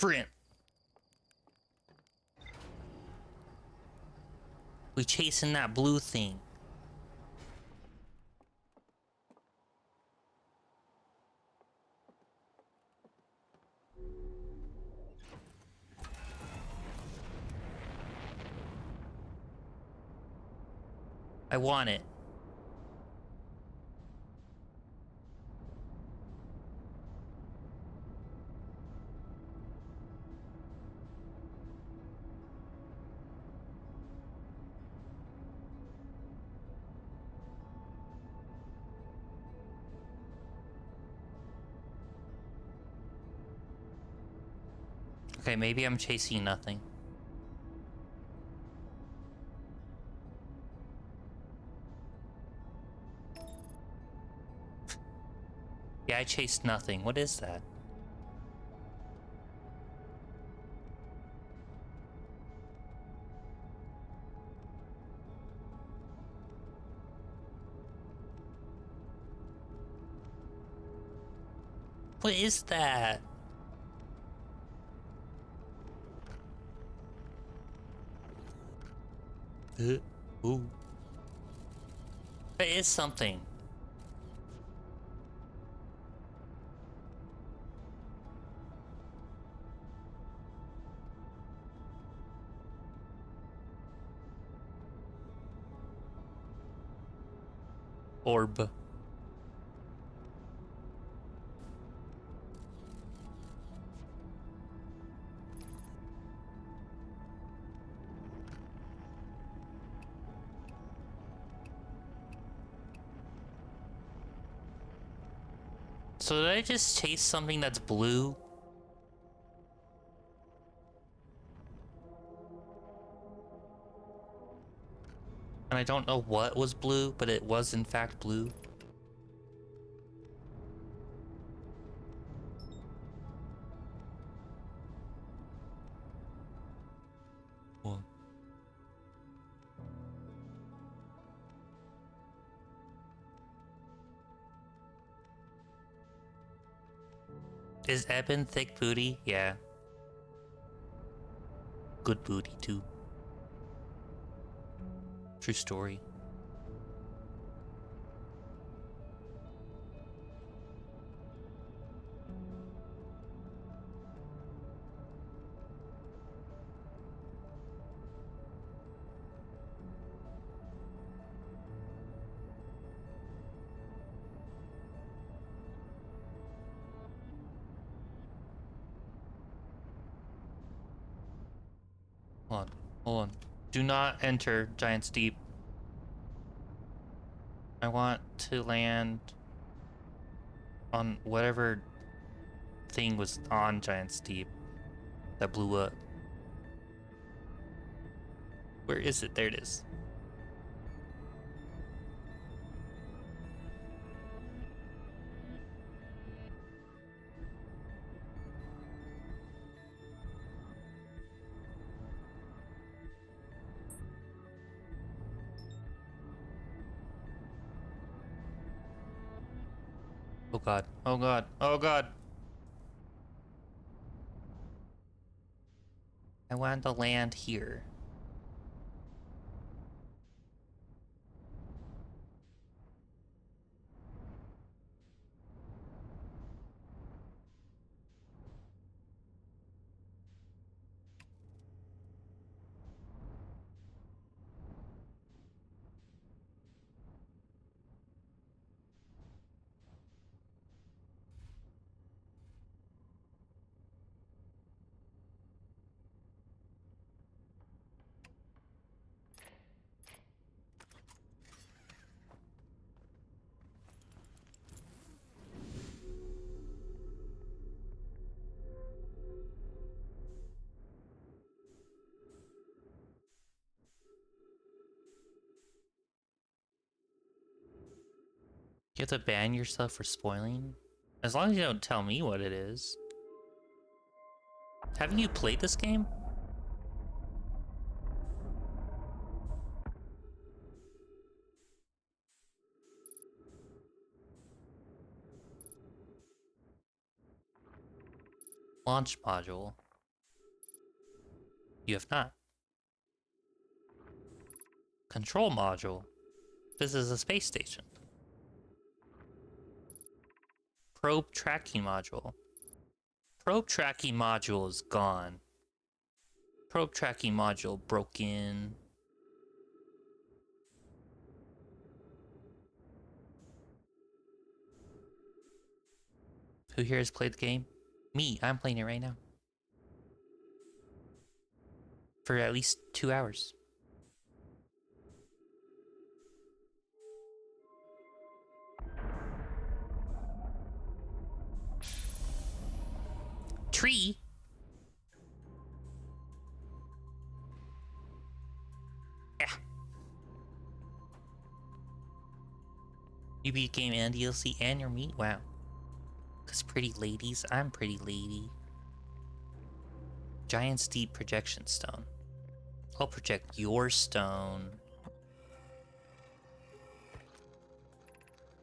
Sprint. We chasing that blue thing. I want it. Okay, maybe I'm chasing nothing. Yeah, I chased nothing. What is that? What is that? Ooh. It is something. Orb. So did I just chase something that's blue? And I don't know what was blue, but it was in fact blue. What? Is Eben thick booty? Yeah. Good booty too. True story. Hold on. Hold on. Do not enter Giant's Deep. I want to land on whatever thing was on Giant's Deep that blew up. Where is it? There it is. Oh god. Oh god. Oh god. I want to land here. You have to ban yourself for spoiling? As long as you don't tell me what it is. Haven't you played this game? Launch module. You have not. Control module. This is a space station. Probe tracking module. Probe tracking module is gone. Probe tracking module broken. Who here has played the game? Me, I'm playing it right now. For at least 2 hours. Tree? Yeah. You beat game and DLC and your meat? Wow. Cause pretty ladies, I'm pretty lady. Giant Steep Projection Stone. I'll project your stone.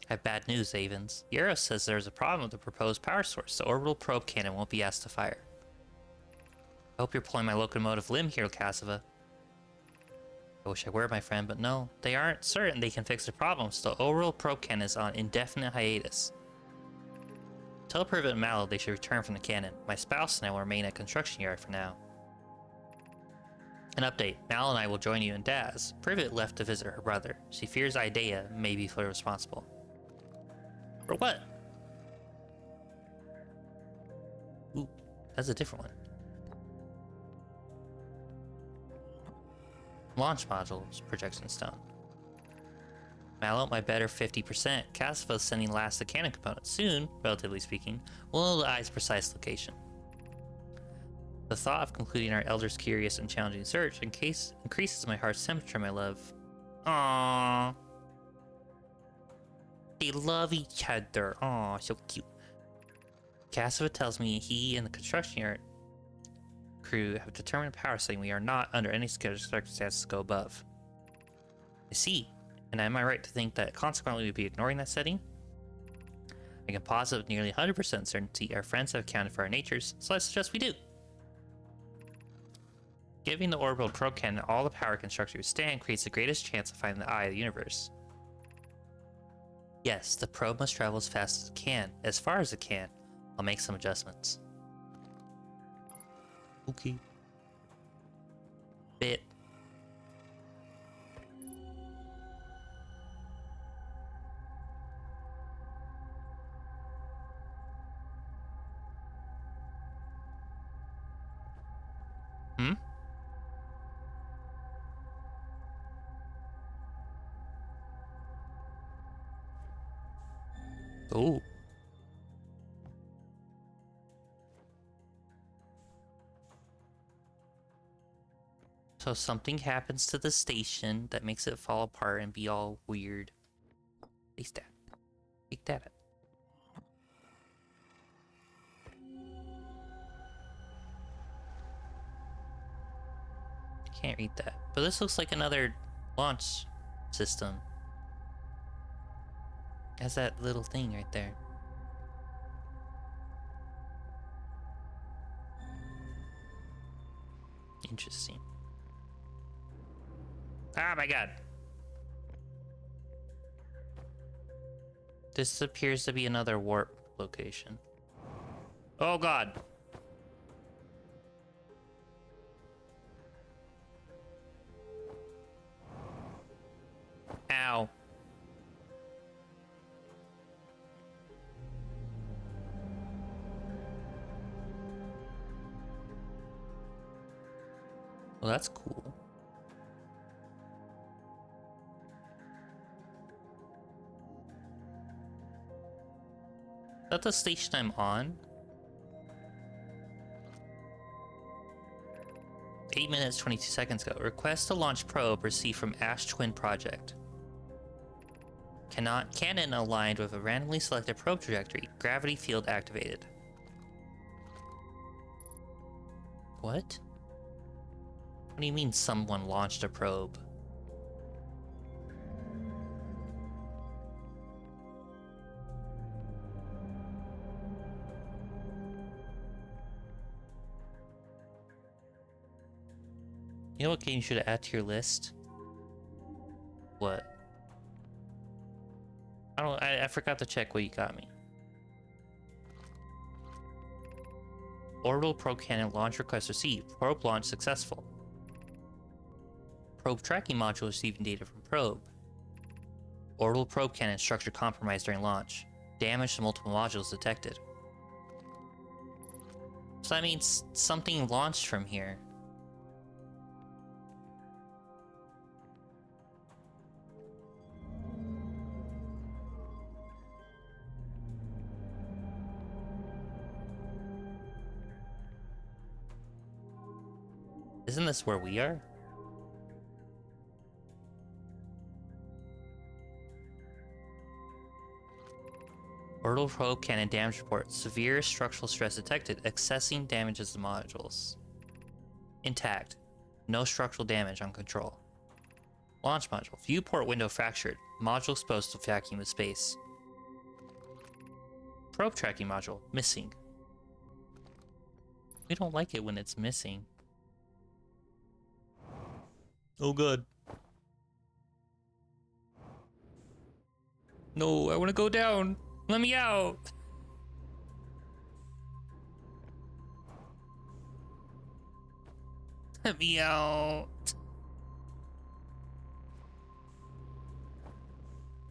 I have bad news, Avens. Yaros says there's a problem with the proposed power source. The orbital probe cannon won't be asked to fire. I hope you're pulling my locomotive limb here, Cassava. I wish I were, my friend, but no. They aren't certain they can fix the problem, so the orbital probe cannon is on indefinite hiatus. Tell Privet and Mallow they should return from the cannon. My spouse and I will remain at construction yard for now. An update. Mallow and I will join you in Daz. Privet left to visit her brother. She fears Idea may be fully responsible. For what? Ooh, that's a different one. Launch modules, projection stone. Mallow, my better 50%. Cassava sending last the cannon component. Soon, relatively speaking, we'll know the eye's precise location. The thought of concluding our elder's curious and challenging search increases my heart's temperature, my love. Aww. They love each other. Aw, so cute. Cassava tells me he and the construction yard crew have determined a power setting we are not under any circumstances to go above. I see. And am I right to think that consequently we'd be ignoring that setting? I can posit with nearly 100% certainty our friends have accounted for our natures, so I suggest we do. Giving the orbital probe cannon all the power construction withstand creates the greatest chance of finding the eye of the universe. Yes, the probe must travel as fast as it can, as far as it can. I'll make some adjustments. Okay. Bit. Hmm? Oh. So something happens to the station that makes it fall apart and be all weird. Face that. Take that. Can't read that. But this looks like another launch system. Has that little thing right there. Interesting. Ah, my god. This appears to be another warp location. Oh god. Ow. Well, that's cool. Is that the station I'm on? 8 minutes, 22 seconds ago. Request to launch probe received from Ash Twin Project. Cannon aligned with a randomly selected probe trajectory. Gravity field activated. What? What do you mean someone launched a probe? You know what game you should add to your list? What? I forgot to check what you got me. Orbital probe cannon launch request received. Probe launch successful. Probe tracking module receiving data from probe. Orbital probe cannon structure compromised during launch. Damage to multiple modules detected. So that means something launched from here. Isn't this where we are? Orbital probe cannon damage report. Severe structural stress detected. Accessing damages the modules. Intact. No structural damage on control. Launch module. Viewport window fractured. Module exposed to vacuum of space. Probe tracking module. Missing. We don't like it when it's missing. Oh god. No, I want to go down. Let me out. Let me out.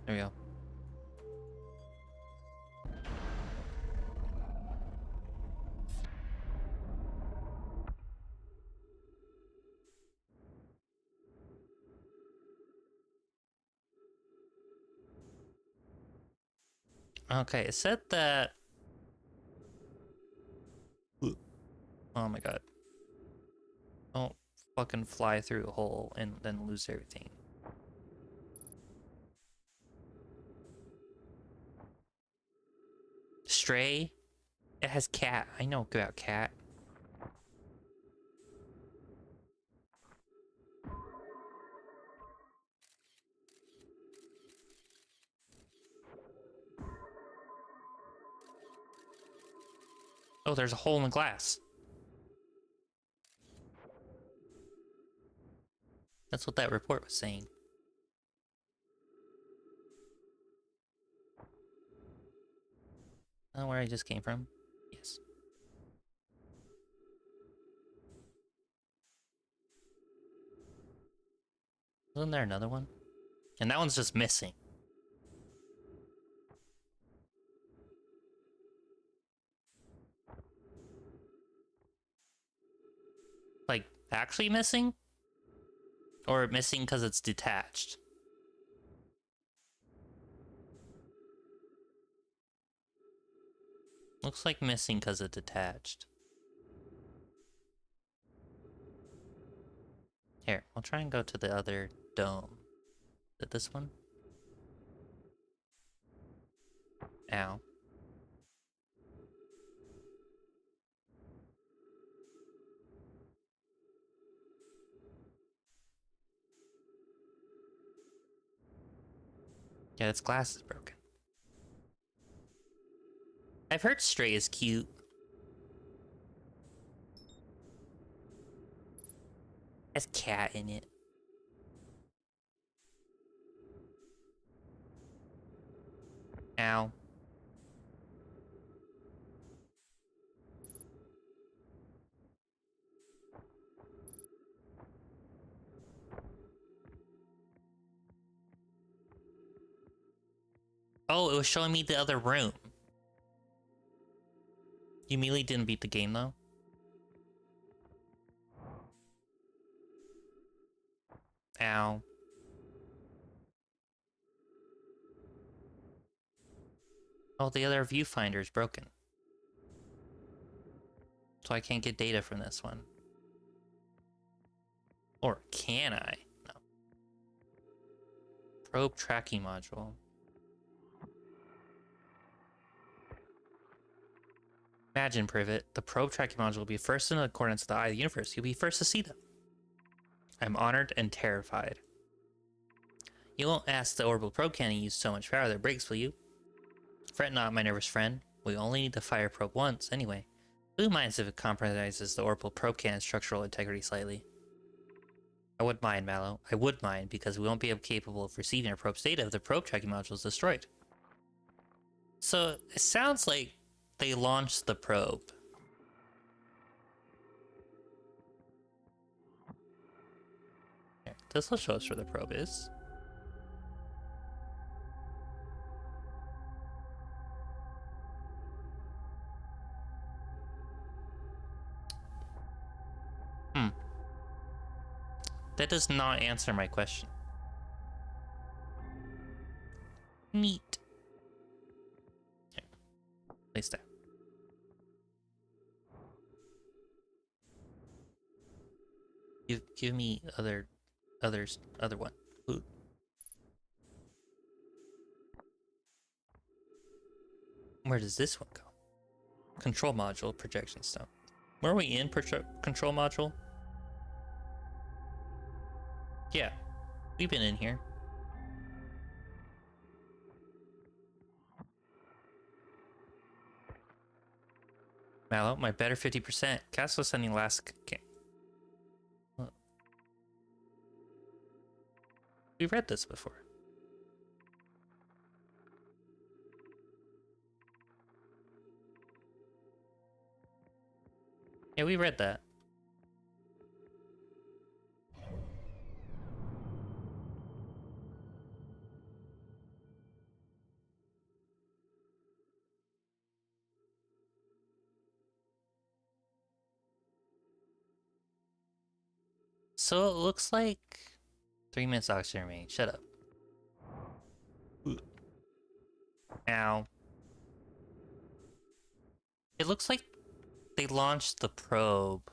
There we go. Okay, it said that... Oh my god. Don't fucking fly through a hole and then lose everything. Stray? It has cat. I know about cat. Oh, there's a hole in the glass. That's what that report was saying. Oh, where I just came from? Yes. Wasn't there another one? And that one's just missing. Like, actually missing? Or missing because it's detached? Looks like missing because it's detached. Here, I'll try and go to the other dome. Is it this one? Ow. Yeah, its glass is broken. I've heard Stray is cute. Has cat in it. Ow. Oh, it was showing me the other room. You immediately didn't beat the game, though? Ow. Oh, the other viewfinder is broken. So I can't get data from this one. Or can I? No. Probe tracking module. Imagine, Privet, the probe tracking module will be first in accordance with the eye of the universe. You'll be first to see them. I'm honored and terrified. You won't ask the orbital probe cannon to use so much power that it breaks, will you? Fret not, my nervous friend. We only need to fire probe once, anyway. Who minds if it compromises the orbital probe cannon's structural integrity slightly? I would mind, Mallow. I would mind, because we won't be capable of receiving our probe's data if the probe tracking module is destroyed. So, it sounds like they launched the probe. Here, this will show us where the probe is. That does not answer my question. Neat. Here, place there. Give me other one. Ooh. Where does this one go? Control module, projection stone. Were we in control module? Yeah, we've been in here. Mallow, my better 50%. Castle sending last. We read this before. Yeah, we read that. So it looks like 3 minutes oxygen remaining. Shut up. Now, it looks like they launched the probe.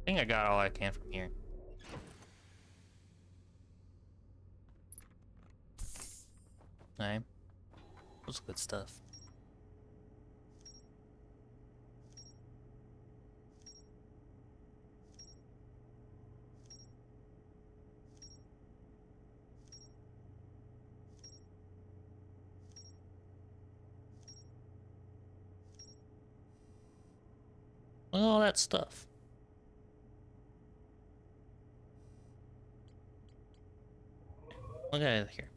I think I got all I can from here. Alright. That's good stuff. Look at all that stuff. Look at it here.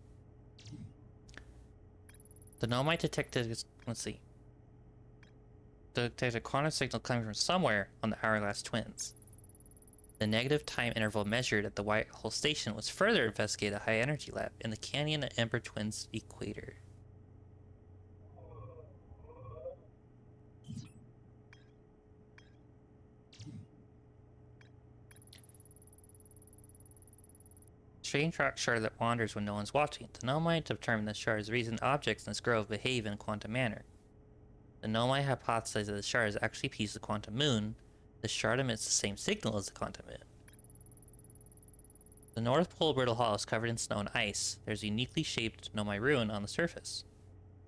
The Nomite detected, let's see. Detected a quantum signal coming from somewhere on the Hourglass Twins. The negative time interval measured at the White Hole Station was further investigated at a high energy lab in the Canyon at Ember Twins equator. Strange rock shard that wanders when no one's watching. The Nomite determined that shard's reason objects in this grove behave in a quantum manner. The Nomite hypothesized that the shard is actually a piece of the quantum moon. The shard emits the same signal as the quantum moon. The North Pole Brittle Hollow is covered in snow and ice. There's a uniquely shaped Nomite ruin on the surface.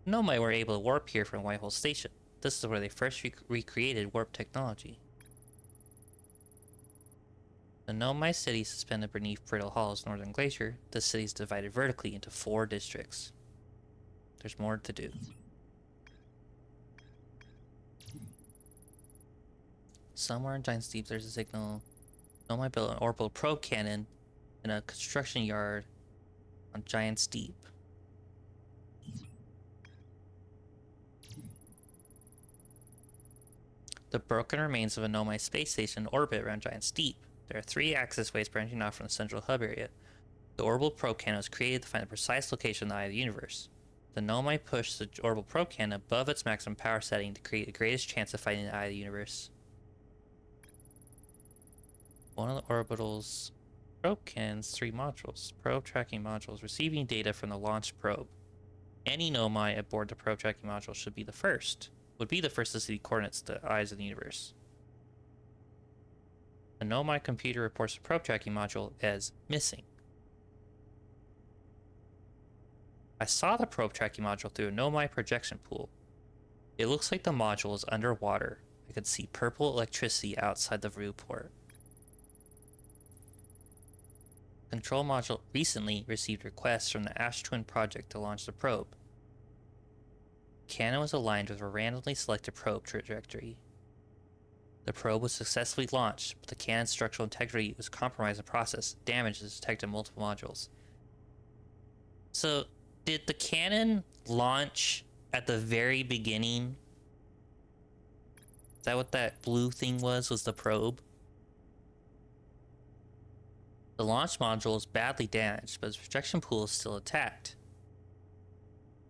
The Nomite were able to warp here from Whitehole Station. This is where they first recreated warp technology. The Nomai city is suspended beneath Brittle Hollow's northern glacier. The city is divided vertically into 4 districts. There's more to do. Somewhere in Giant's Deep, there's a signal. Nomai built an orbital probe cannon in a construction yard on Giant's Deep. The broken remains of a Nomai space station orbit around Giant's Deep. There are 3 access ways branching off from the central hub area. The orbital probe cannon was created to find the precise location of the eye of the universe. The Nomai pushed the orbital probe cannon above its maximum power setting to create the greatest chance of finding the eye of the universe. One of the orbitals Probe cans, 3 modules. Probe tracking modules. Receiving data from the launch probe. Any Nomai aboard the probe tracking module should be the first. Would be the first to see coordinates to the eyes of the universe. The Nomai computer reports the probe tracking module as missing. I saw the probe tracking module through a Nomai projection pool. It looks like the module is underwater. I could see purple electricity outside the viewport. Control module recently received requests from the Ash Twin project to launch the probe. Cannon was aligned with a randomly selected probe trajectory. The probe was successfully launched, but the cannon's structural integrity was compromised in the process. Damage is detected in multiple modules. So, did the cannon launch at the very beginning? Is that what that blue thing was the probe? The launch module is badly damaged, but its projection pool is still intact.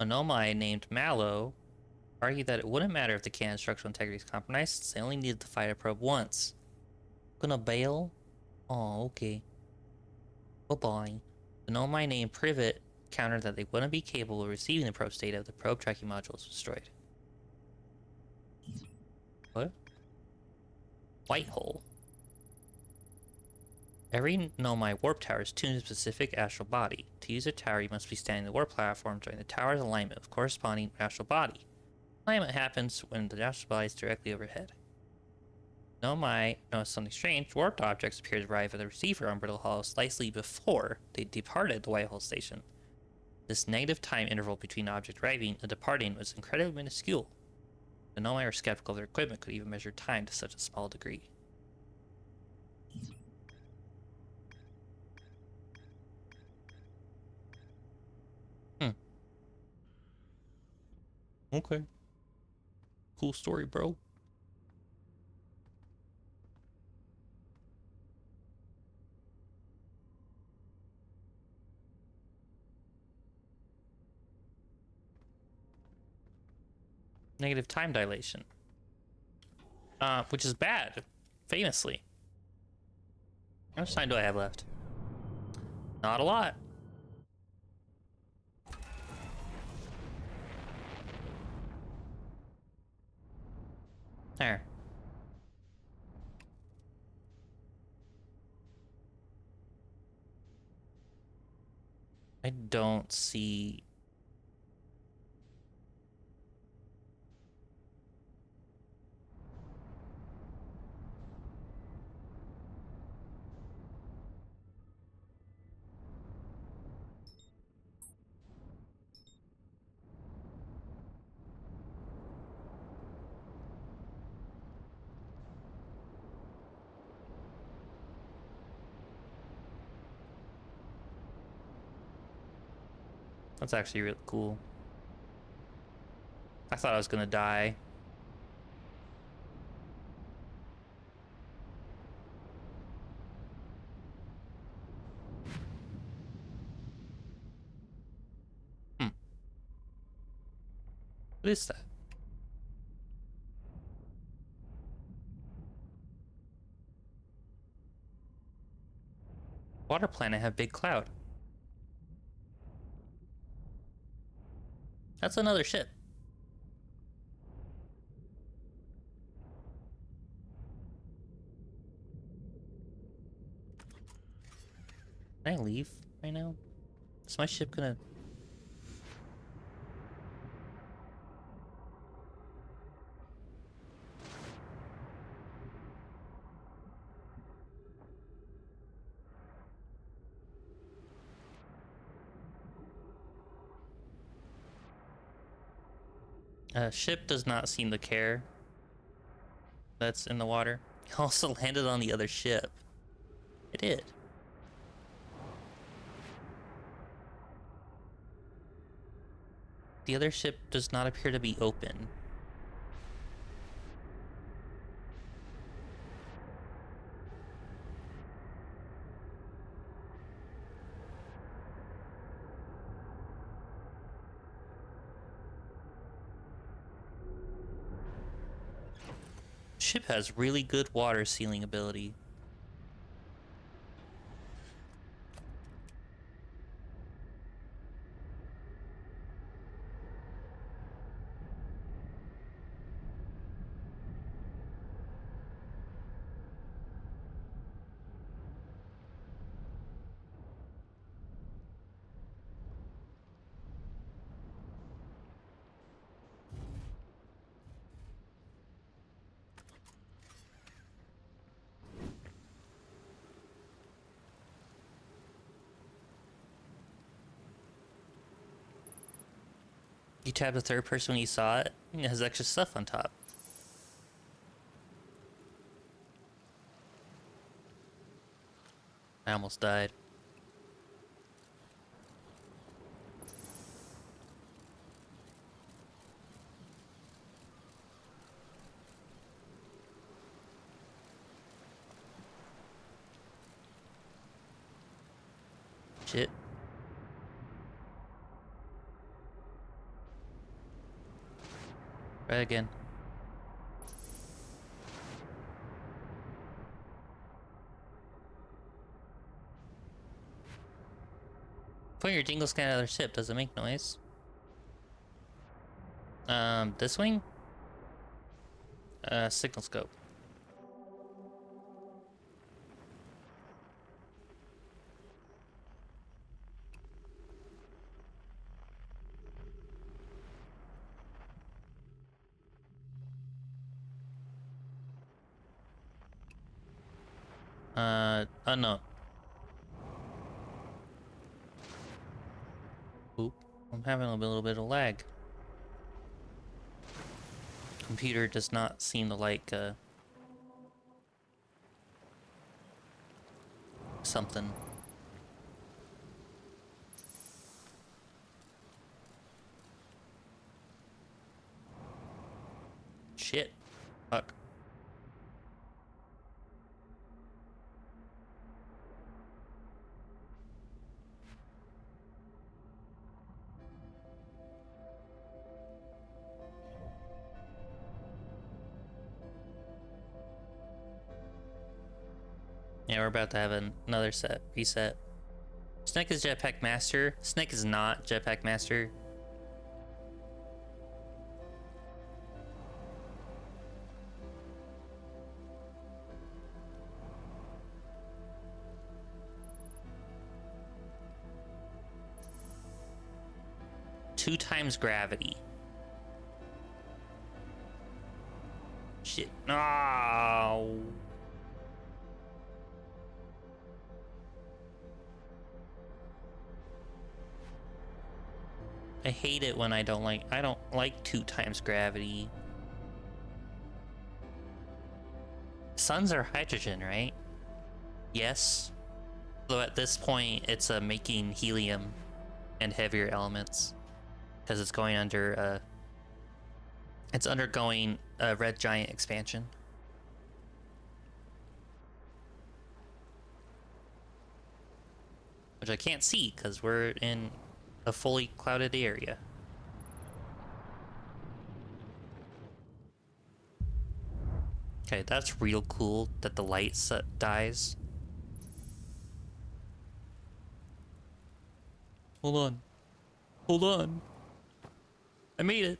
A Nomai named Mallow argued that it wouldn't matter if the cannon's structural integrity is compromised, since they only needed to fight a probe once. Gonna bail? Oh, okay. Bye-bye. The Nomai named Privet countered that they wouldn't be capable of receiving the probe's data if the probe tracking module was destroyed. What? White hole. Every Nomai warp tower is tuned to a specific astral body. To use a tower, you must be standing on the warp platform during the tower's alignment with corresponding astral body. Alignment happens when the astral body is directly overhead. Nomai noticed something strange. Warped objects appeared to arrive at the receiver on Brittle Hollow slightly before they departed the White Hole station. This negative time interval between objects arriving and departing was incredibly minuscule. The Nomai were skeptical their equipment could even measure time to such a small degree. Okay. Cool story, bro. Negative time dilation. Which is bad, famously. How much time do I have left? Not a lot. There. I don't see... That's actually really cool. I thought I was gonna die. Hmm. What is that? Water planet have big cloud. That's another ship. Can I leave right now? Is my ship gonna... Ship does not seem to care that's in the water. It also landed on the other ship. It did. The other ship does not appear to be open. Ship has really good water sealing ability. You tapped the third person when you saw it. It has extra stuff on top. I almost died. Shit. Try again. Point your jingle scan at other ship. Does it make noise? This wing? Signal scope. Unknown. Oop. I'm having a little bit of lag. Computer does not seem to like, something. Shit. Fuck. Yeah, we're about to have another reset. Snake is Jetpack Master. Snake is not Jetpack Master. Two times gravity. Shit. No. I hate it when I don't like two times gravity. Suns are hydrogen, right? Yes. So at this point, it's making helium and heavier elements because it's going under. It's undergoing a red giant expansion. Which I can't see because we're in a fully clouded area. Okay, that's real cool that the light dies. Hold on. Hold on. I made it.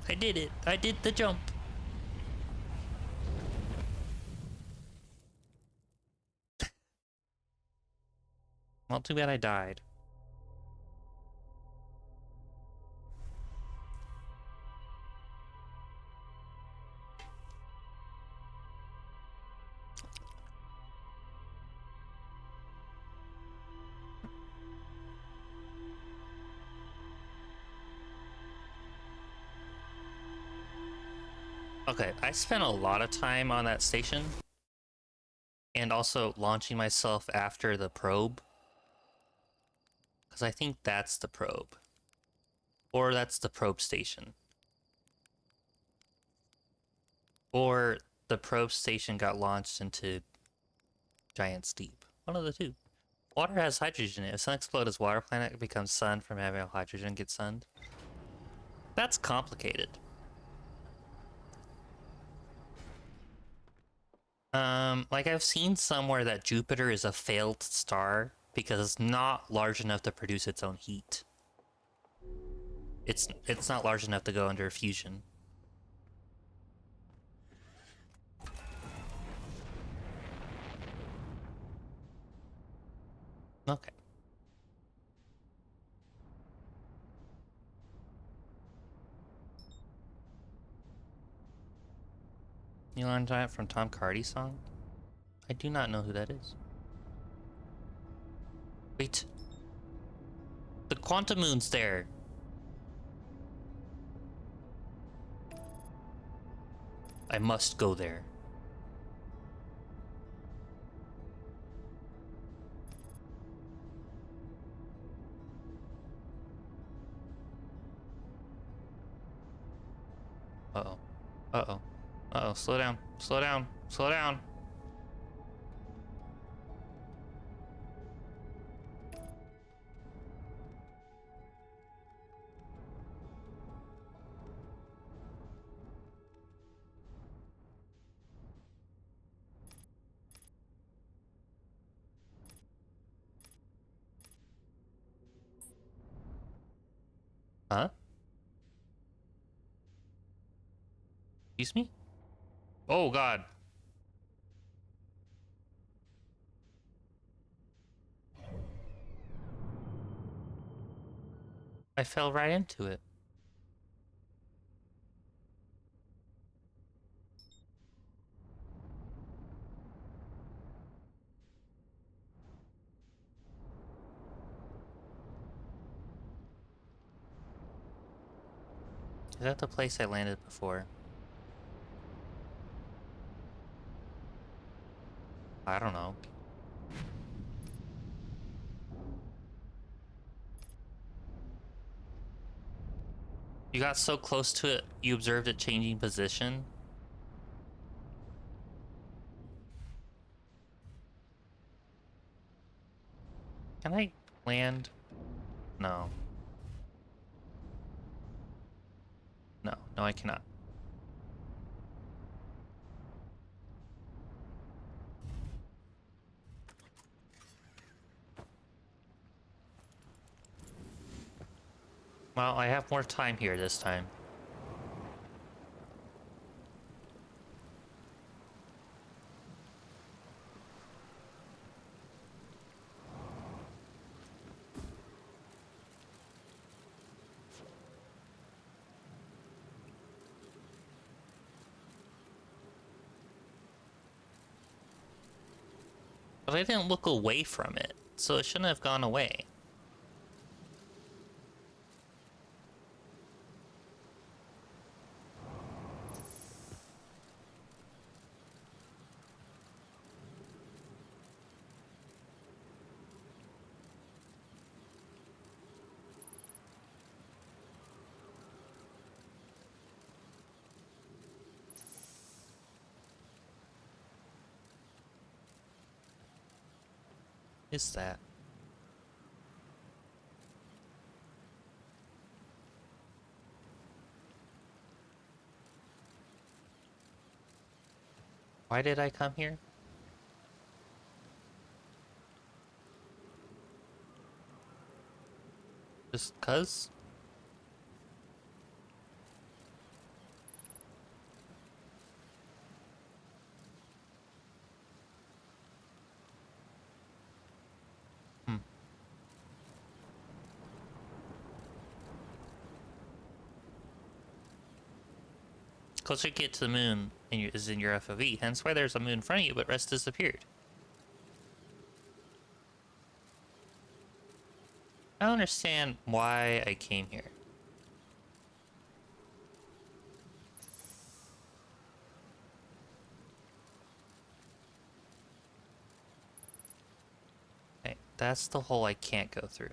I did it. I did the jump. Well, too bad I died. Okay, I spent a lot of time on that station. And also launching myself after the probe. Because I think that's the probe. Or that's the probe station. Or the probe station got launched into Giant's Deep. One of the two. Water has hydrogen in it. If sun explodes as water planet, it becomes sun from having hydrogen get sunned. That's complicated. Like I've seen somewhere that Jupiter is a failed star because it's not large enough to produce its own heat. It's not large enough to go under fusion. Okay. You learned that from Tom Cardy's song? I do not know who that is. Wait. The Quantum Moon's there. I must go there. Uh-oh. Uh-oh. Uh-oh. Slow down. Slow down. Slow down. Huh? Excuse me? Oh, God. I fell right into it. Is that the place I landed before? I don't know. You got so close to it, you observed it changing position? Can I land? No. No. No, I cannot. Well, I have more time here this time. But I didn't look away from it, so it shouldn't have gone away. Is that? Why did I come here? Just 'cause? Hmm. Closer you get to the moon is in your FOV, hence why there's a moon in front of you, but rest disappeared. I don't understand why I came here. Okay, that's the hole I can't go through.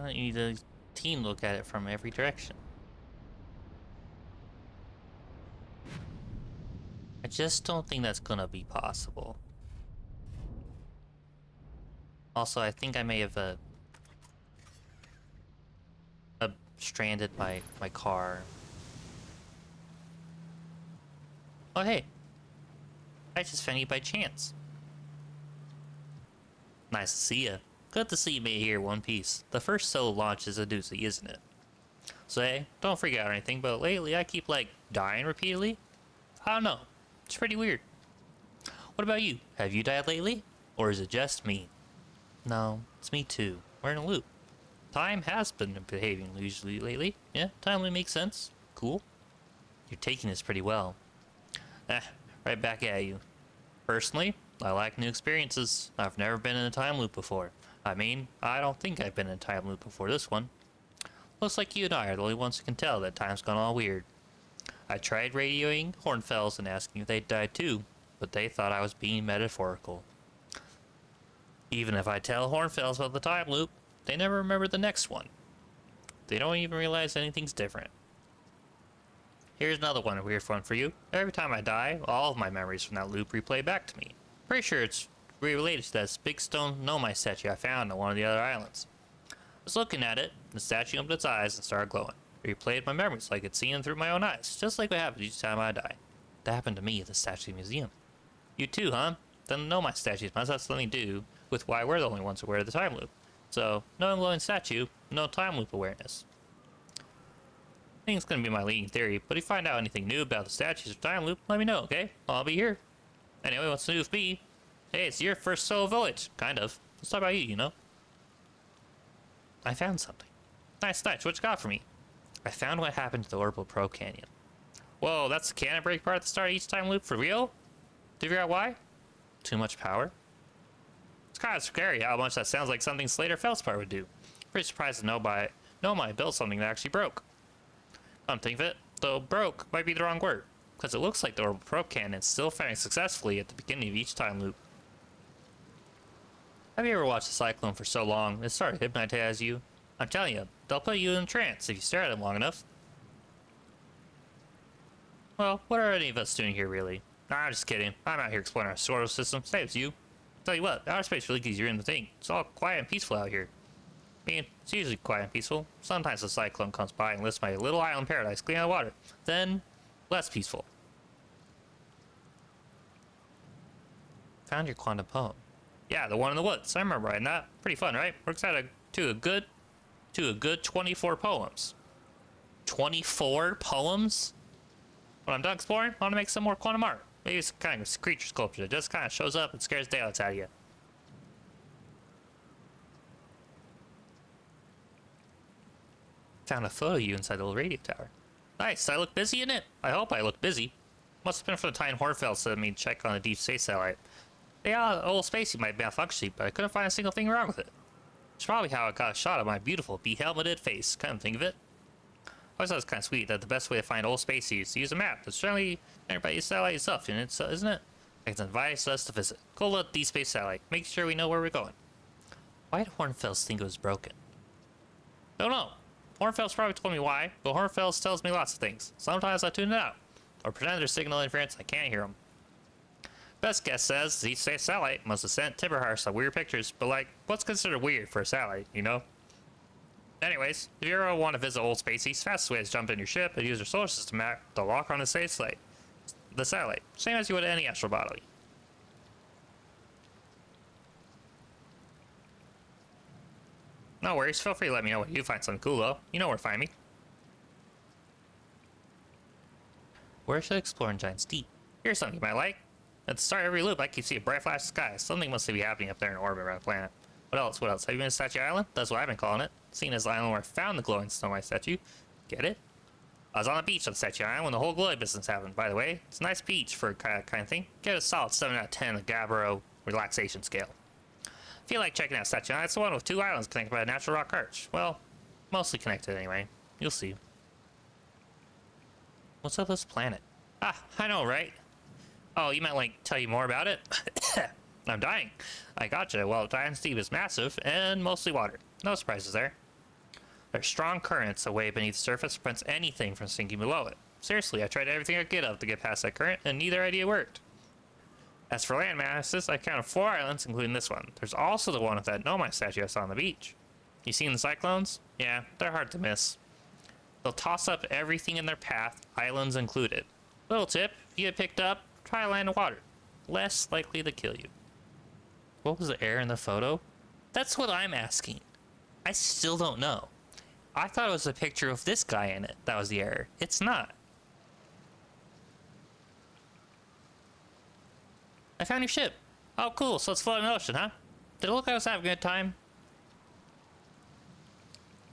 You need a team look at it from every direction. I just don't think that's gonna be possible. Also, I think I may have stranded my car. Oh hey, I just found you by chance. Nice to see ya. Good to see you made it here in one piece. The first solo launch is a doozy, isn't it? So hey, don't freak out or anything, but lately I keep like dying repeatedly. I don't know. It's pretty weird. What about you? Have you died lately? Or is it just me? No, it's me too. We're in a loop. Time has been behaving usually lately. Yeah, time only makes sense. Cool. You're taking this pretty well. Right back at you. Personally, I like new experiences. I've never been in a time loop before. I mean, I don't think I've been in a time loop before this one. Looks like you and I are the only ones who can tell that time's gone all weird. I tried radioing Hornfells and asking if they'd died too, but they thought I was being metaphorical. Even if I tell Hornfells about the time loop, they never remember the next one. They don't even realize anything's different. Here's another weird one for you. Every time I die, all of my memories from that loop replay back to me. Pretty sure it's related to that big stone Nomai statue I found on one of the other islands. I was looking at it, and the statue opened its eyes and started glowing. It replayed my memories like I'd seen them through my own eyes, just like what happens each time I die. That happened to me at the Statue Museum. You too, huh? Then the Nomai statues must have something to do with why we're the only ones aware of the time loop. So, no glowing statue, no time loop awareness. I think it's going to be my leading theory, but if you find out anything new about the statues or time loop, let me know, okay? I'll be here. Anyway, what's new with me? Hey, it's your first solo voyage. Kind of. Let's talk about you, you know? I found something. Nice, what you got for me? I found what happened to the Orbital Probe Canyon. Whoa, that's the cannon break part at the start of each time loop for real? Did you figure out why? Too much power? It's kind of scary how much that sounds like something Slater Feldspar would do. Pretty surprised to know Nomai built something that actually broke. Come think of it, though broke might be the wrong word, because it looks like the Orbital Probe Cannon is still firing successfully at the beginning of each time loop. Have you ever watched a cyclone for so long it started to hypnotize you? I'm telling you, they'll put you in a trance if you stare at them long enough. Well, what are any of us doing here really? Nah, I'm just kidding. I'm out here exploring our solar system. Same as you. Tell you what, outer space really gives you in the thing. It's all quiet and peaceful out here. I mean, it's usually quiet and peaceful. Sometimes a cyclone comes by and lifts my little island paradise clean out of water. Then, less peaceful. Found your quantum poem. Yeah, the one in the woods. I remember writing that. Pretty fun, right? Works out to a good 24 poems. 24 poems? When I'm done exploring, I want to make some more quantum art. Maybe it's kind of creature sculpture that just kind of shows up and scares the daylights out of you. Found a photo of you inside the little radio tower. Nice, I look busy in it? I hope I look busy. Must have been from the time Hornfeld sent me to check on the deep space satellite. Yeah, the old spacey might be malfunctioning, but I couldn't find a single thing wrong with it. It's probably how I got a shot of my beautiful be-helmeted face, come think of it. I always thought it was kind of sweet that the best way to find old spacey is to use a map. That's generally everybody's satellite itself, and it's, isn't it? It's advice us to visit. Go look at deep space satellite. Make sure we know where we're going. Why did Hornfels think it was broken? Don't know. Hornfels probably told me why, but Hornfels tells me lots of things. Sometimes I tune it out, or pretend there's signal interference and I can't hear them. Best guess says the deep space satellite must have sent Timberhurst some weird pictures, but like, what's considered weird for a satellite, you know? Anyways, if you ever want to visit old Spacey's, fastest way is jump in your ship and use your solar system map to lock on the satellite. Same as you would any astral body. No worries, feel free to let me know when you find something cool though. You know where to find me. Where should I explore in Giant's Deep? Here's something you might like. At the start of every loop, I keep seeing a bright flash of sky. Something must be happening up there in orbit around the planet. What else? Have you been to Statue Island? That's what I've been calling it. Seen as the island where I found the glowing Snow White statue. Get it? I was on the beach on Statue Island when the whole glowing business happened, by the way. It's a nice beach for kind of thing. Get a solid 7 out of 10 on the Gabbro relaxation scale. Feel like checking out Statue Island. It's the one with 2 islands connected by a natural rock arch. Well, mostly connected anyway. You'll see. What's up with this planet? Ah, I know, right? Oh, you meant like tell you more about it? I'm dying. I gotcha. Well, Giant's Deep is massive and mostly water. No surprises there. There's strong currents away beneath the surface that prevents anything from sinking below it. Seriously, I tried everything I could get up to get past that current, and neither idea worked. As for land masses, I counted 4 islands, including this one. There's also the one with that Nomai statue I saw on the beach. You seen the cyclones? Yeah, they're hard to miss. They'll toss up everything in their path, islands included. Little tip, if you get picked up, try land and water. Less likely to kill you. What was the error in the photo? That's what I'm asking. I still don't know. I thought it was a picture of this guy in it that was the error. It's not. I found your ship. Oh, cool. So it's floating in the ocean, huh? Did it look like I was having a good time?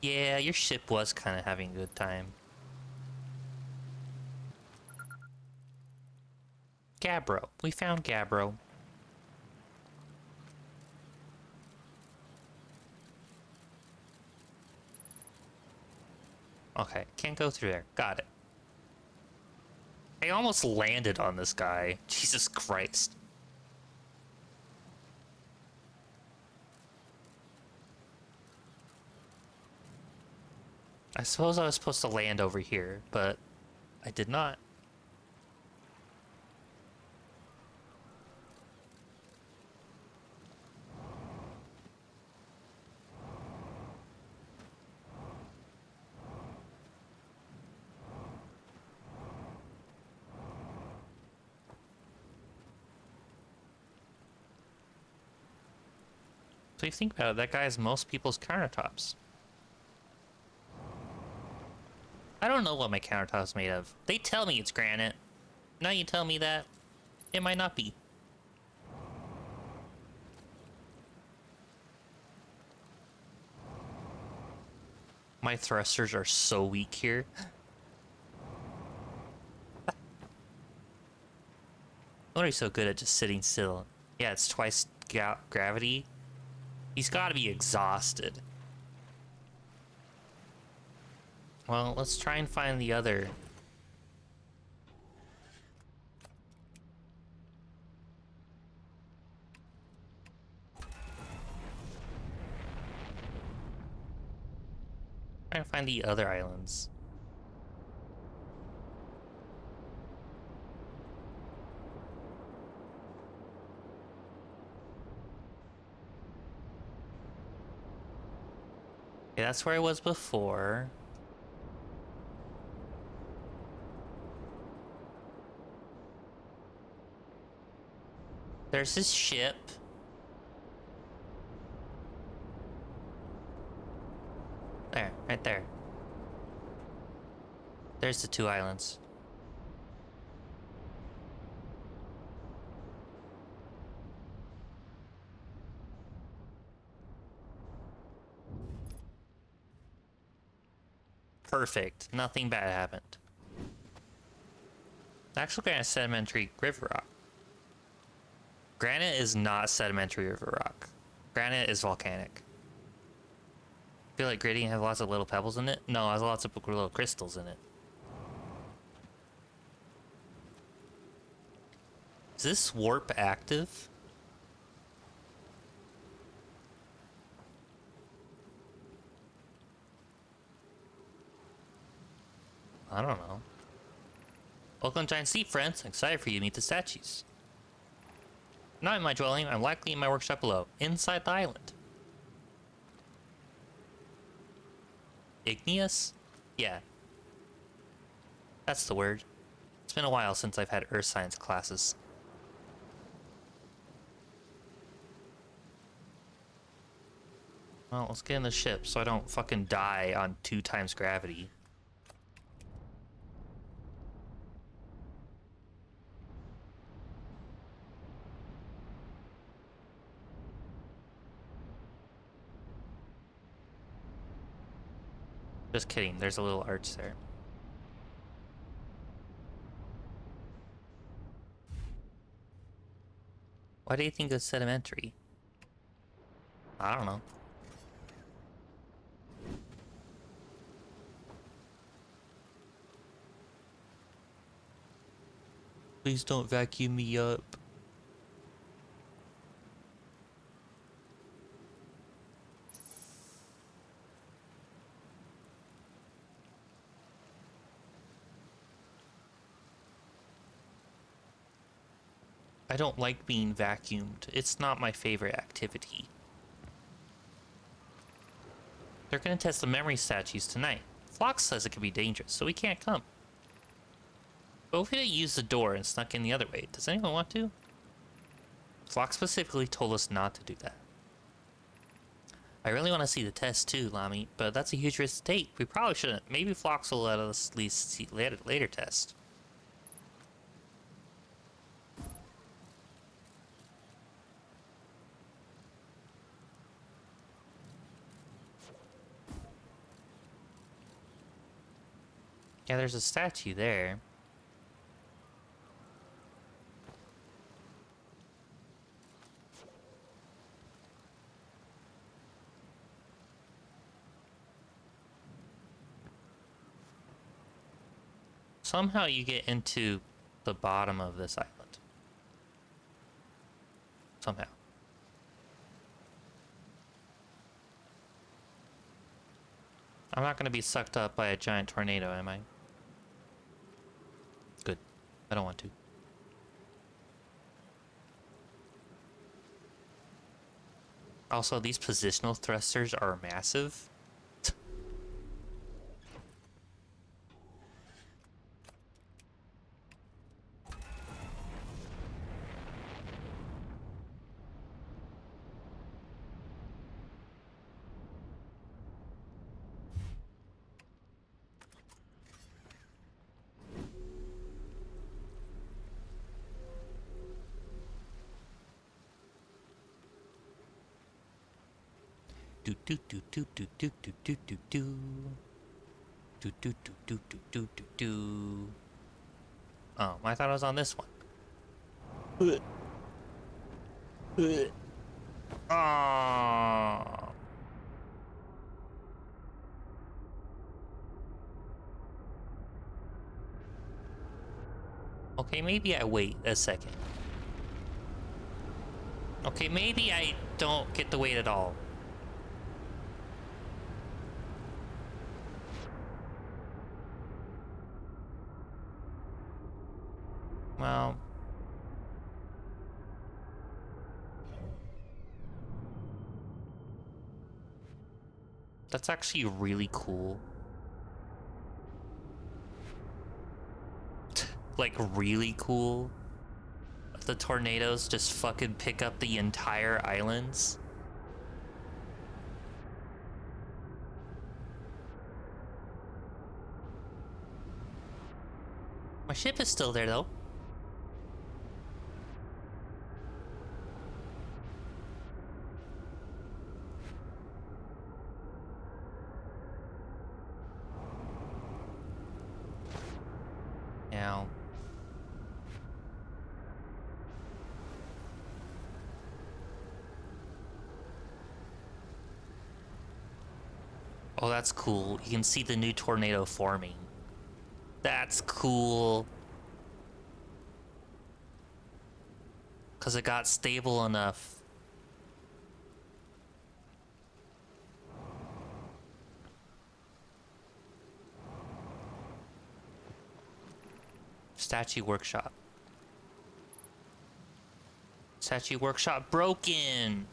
Yeah, your ship was kind of having a good time. Gabbro. We found Gabbro. Okay, can't go through there. Got it. I almost landed on this guy. Jesus Christ. I suppose I was supposed to land over here, but I did not. So you think about it, that guy has most people's countertops. I don't know what my countertop's made of. They tell me it's granite. Now you tell me that it might not be. My thrusters are so weak here. What are you so good at just sitting still? Yeah, it's twice gravity. He's got to be exhausted. Well, let's try and find the other. Try and find the other islands. Okay, that's where I was before. There's his ship. There, right there. There's the 2 islands. Perfect. Nothing bad happened. Actually, granite sedimentary river rock. Granite is not sedimentary river rock. Granite is volcanic. Feel like gradient has lots of little pebbles in it? No, it has lots of little crystals in it. Is this warp active? I don't know. Welcome, giant sea friends. I'm excited for you to meet the statues. Not in my dwelling. I'm likely in my workshop below, inside the island. Igneous? Yeah. That's the word. It's been a while since I've had earth science classes. Well, let's get in the ship so I don't fucking die on 2 times gravity. Just kidding, there's a little arch there. Why do you think it's sedimentary? I don't know. Please don't vacuum me up. I don't like being vacuumed. It's not my favorite activity. They're gonna test the memory statues tonight. Phlox says it could be dangerous, so we can't come. But if we used the door and snuck in the other way, does anyone want to? Phlox specifically told us not to do that. I really want to see the test too, Lami, but that's a huge risk to take. We probably shouldn't. Maybe Phlox will let us at least see later test. Yeah, there's a statue there. Somehow you get into the bottom of this island. Somehow. I'm not going to be sucked up by a giant tornado, am I? Good. I don't want to. Also, these positional thrusters are massive. Do do do do do do do do do do. Do do do do do do do do. Oh, I thought I was on this one. Oh. Okay, maybe I wait a second. Okay, maybe I don't get to wait at all. Well, that's actually really cool. Like, really cool. The tornadoes just fucking pick up the entire islands. My ship is still there, though. Now... Oh, that's cool. You can see the new tornado forming. That's cool. Because it got stable enough. Statue Workshop. Statue Workshop broken!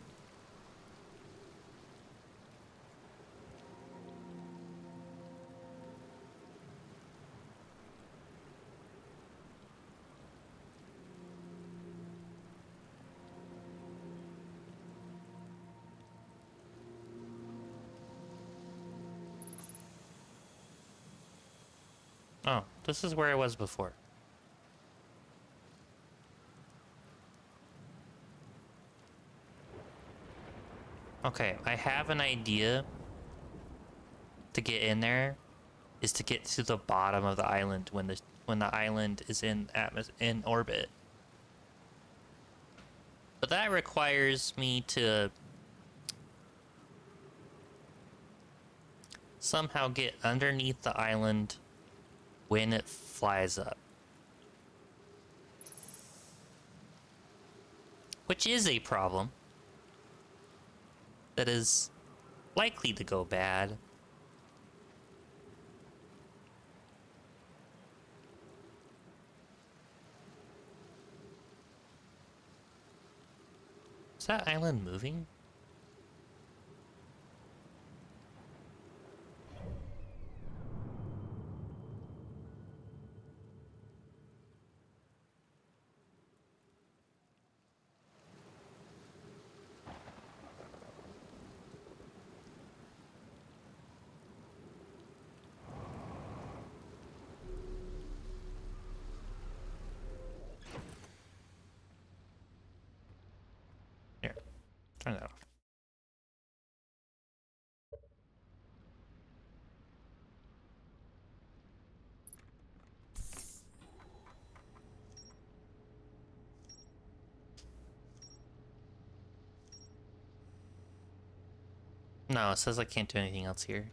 Oh, this is where I was before. Okay, I have an idea to get in there is to get to the bottom of the island when the island is in orbit. But that requires me to somehow get underneath the island when it flies up. Which is a problem that is likely to go bad. that island moving? Here, turn that off. No, it says I can't do anything else here.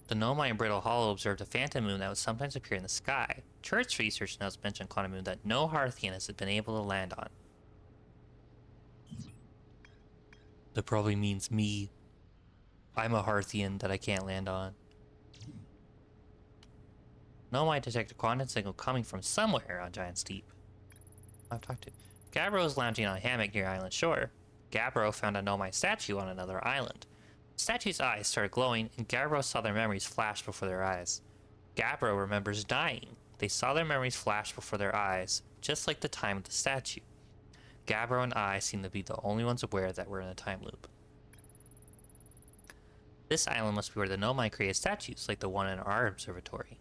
The Nomai in Brittle Hollow observed a phantom moon that would sometimes appear in the sky. Church research knows mentioned Quantum Moon that no Hearthian has been able to land on. That probably means me. I'm a Hearthian that I can't land on. Nomai detected a quantum signal coming from somewhere on Giant's Deep. I've talked to. Gabbro is lounging on a hammock near Island Shore. Gabbro found a Nomai statue on another island. The statue's eyes started glowing, and Gabbro saw their memories flash before their eyes. Gabbro remembers dying. They saw their memories flash before their eyes, just like the time of the statue. Gabbro and I seem to be the only ones aware that we're in a time loop. This island must be where the Nomai created statues, like the one in our observatory.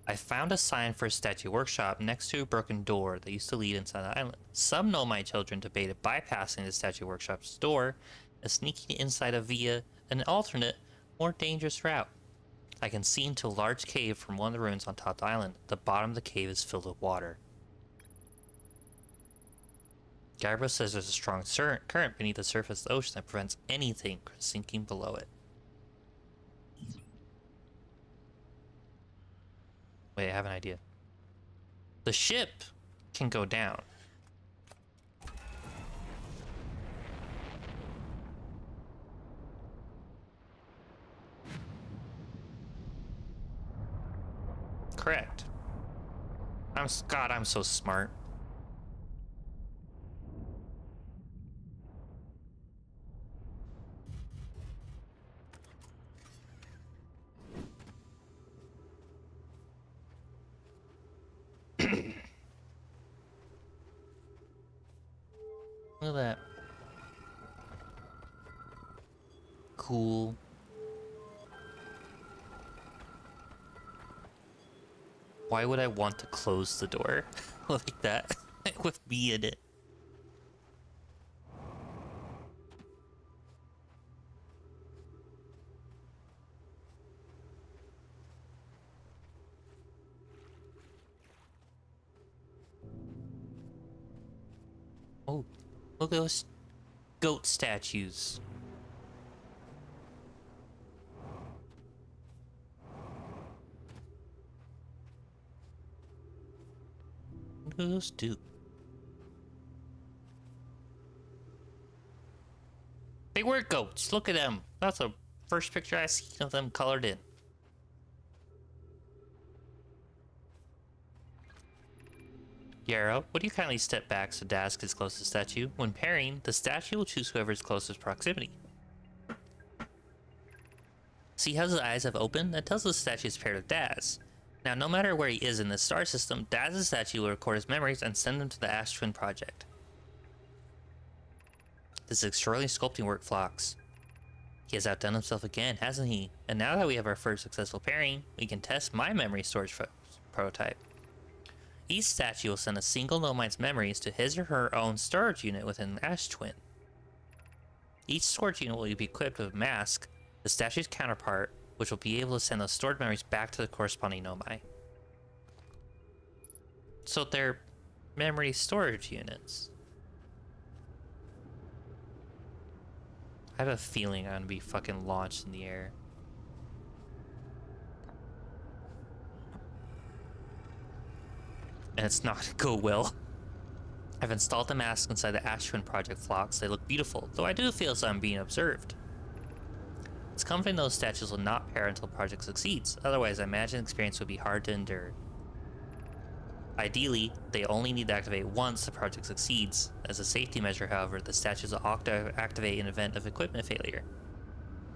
I found a sign for a statue workshop next to a broken door that used to lead inside the island. Some Nomai children debated bypassing the statue workshop's door and sneaking inside via an alternate, more dangerous route. I can see into a large cave from one of the ruins on top of the island. The bottom of the cave is filled with water. Gabbro says there's a strong current beneath the surface of the ocean that prevents anything from sinking below it. Wait, I have an idea. The ship can go down. Correct. I'm so smart. Look at that. Cool. Why would I want to close the door like that with me in it? Oh, look at those goat statues. What do those do? They were goats. Look at them. That's the first picture I've seen of them colored in. Yarrow, would you kindly step back so Daz gets close to the statue? When pairing, the statue will choose whoever's closest proximity. See how his eyes have opened? That tells the statue is paired with Daz. Now, no matter where he is in this star system, Daz's statue will record his memories and send them to the Ash Twin Project. This is extraordinary sculpting work, Phlox. He has outdone himself again, hasn't he? And now that we have our first successful pairing, we can test my memory storage prototype. Each statue will send a single Nomai's memories to his or her own storage unit within the Ash Twin. Each storage unit will be equipped with a mask, the statue's counterpart, which will be able to send those stored memories back to the corresponding Nomai. So they're memory storage units. I have a feeling I'm gonna be fucking launched in the air. And it's not gonna go well. I've installed the masks inside the Ash Twin Project Phlox. They look beautiful, though I do feel as though I'm being observed. It's comforting those statues will not pair until the project succeeds. Otherwise, I imagine the experience would be hard to endure. Ideally, they only need to activate once the project succeeds. As a safety measure, however, the statues will activate in event of equipment failure.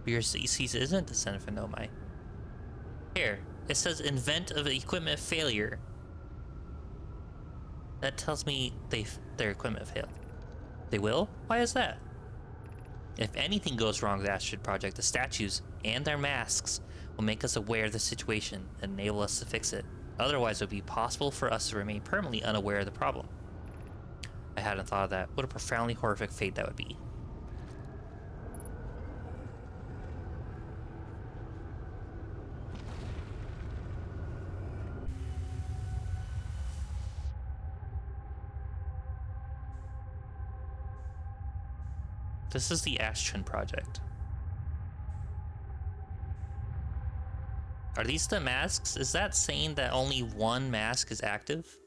But your species isn't descended from Nomai. Here, it says event of equipment failure. That tells me their equipment failed. They will? Why is that? If anything goes wrong with the Asteroid Project, the statues and their masks will make us aware of the situation and enable us to fix it. Otherwise, it would be possible for us to remain permanently unaware of the problem. I hadn't thought of that. What a profoundly horrific fate that would be. This is the Ash-Twin Project. Are these the masks? Is that saying that only one mask is active?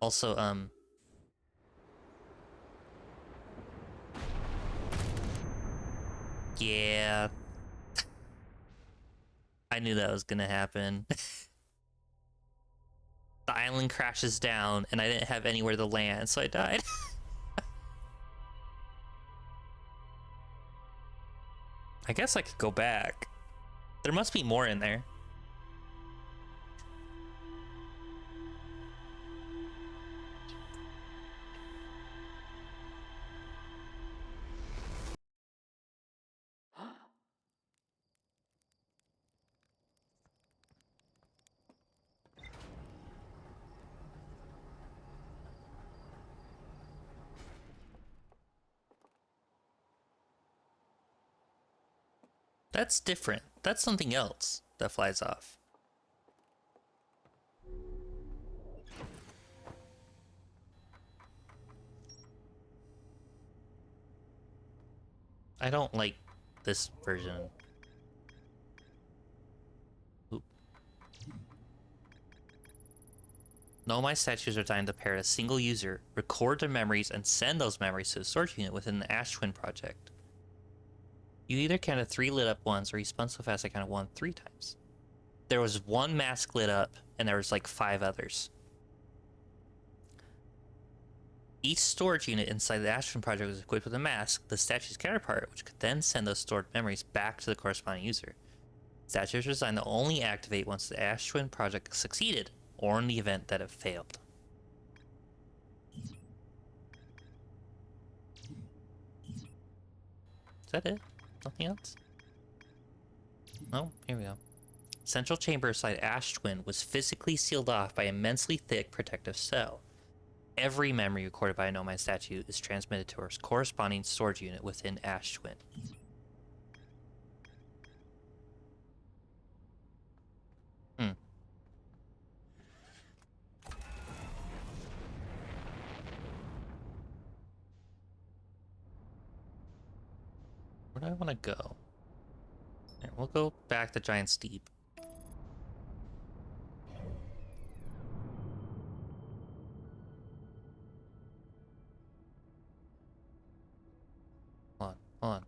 Also, yeah. I knew that was gonna happen. The island crashes down, and I didn't have anywhere to land, so I died. I guess I could go back. There must be more in there. That's different. That's something else that flies off. I don't like this version. Oop. No, my statues are designed to pair a single user, record their memories, and send those memories to the storage unit within the Ash-Twin project. You either counted 3 lit up ones, or you spun so fast I counted 1 3 times. There was 1 mask lit up, and there was like 5 others. Each storage unit inside the Ash-Twin project was equipped with a mask, the statue's counterpart, which could then send those stored memories back to the corresponding user. Statues are designed to only activate once the Ash-Twin project succeeded, or in the event that it failed. Is that it? Nothing else? Oh, here we go. Central chamber inside Ash-Twin was physically sealed off by an immensely thick protective cell. Every memory recorded by a Nomai statue is transmitted to our corresponding storage unit within Ash-Twin. Where do I want to go? Here, we'll go back to Giant Steep. Hold on.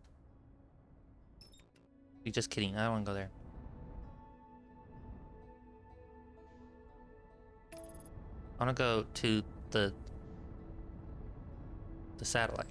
You're just kidding. I don't want to go there. I want to go to the satellite.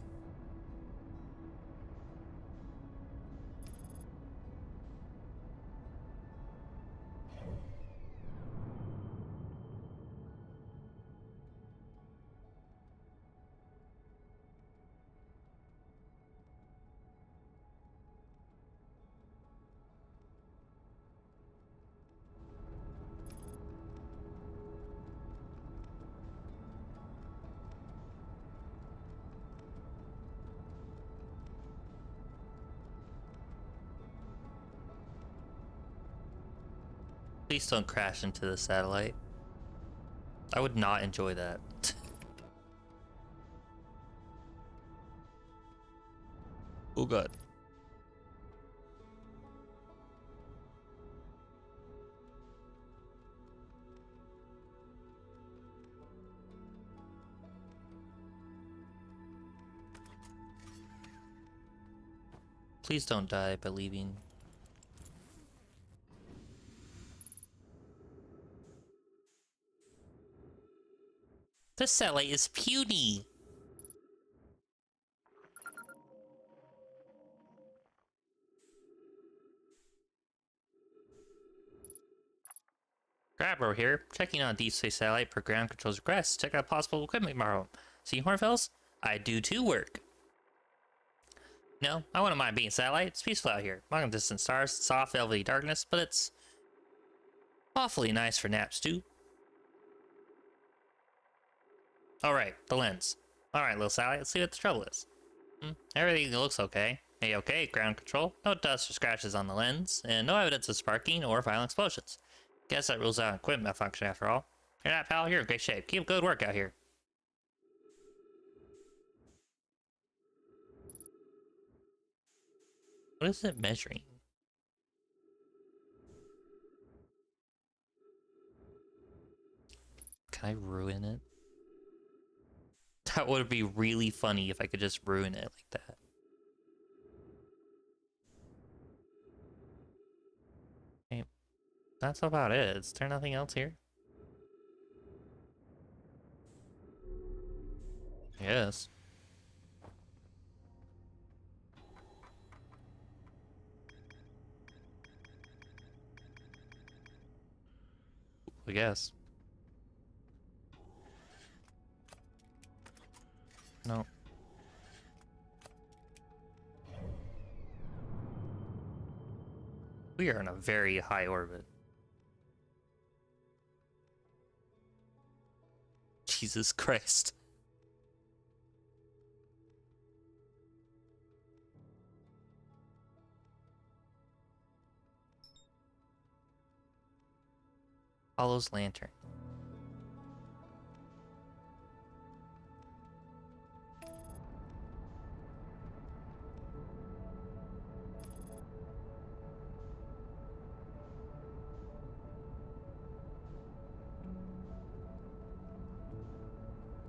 Please don't crash into the satellite. I would not enjoy that. Oh god. Please don't die by leaving. This satellite is puny. Grabro here, checking on Deep Space Satellite per ground control's request. Check out possible equipment borrow. See Hornfells? I do too work. No, I wouldn't mind being satellite. It's peaceful out here. Long distant stars, soft velvety darkness, but it's awfully nice for naps too. Alright, the lens. Alright, little satellite, let's see what the trouble is. Everything looks okay. Hey, okay, ground control. No dust or scratches on the lens, and no evidence of sparking or violent explosions. Guess that rules out equipment malfunction after all. You're not, pal. You're in great shape. Keep good work out here. What is it measuring? Can I ruin it? That would be really funny if I could just ruin it like that. Okay, that's about it. Is there nothing else here? Yes. I guess. No. We are in a very high orbit. Jesus Christ. Apollo's lantern.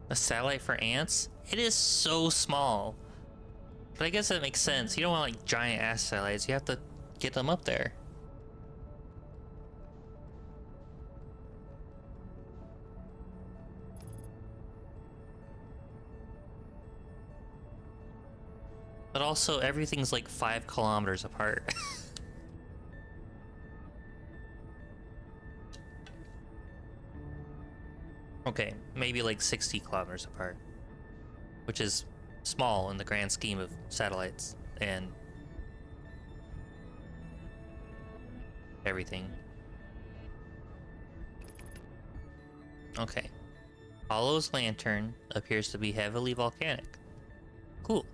A satellite for ants? It is so small. But I guess that makes sense. You don't want like giant ass satellites. You have to get them up there. But also everything's like 5 kilometers apart. Okay, maybe like 60 kilometers apart, which is small in the grand scheme of satellites and everything. Okay. Apollo's lantern appears to be heavily volcanic. Cool.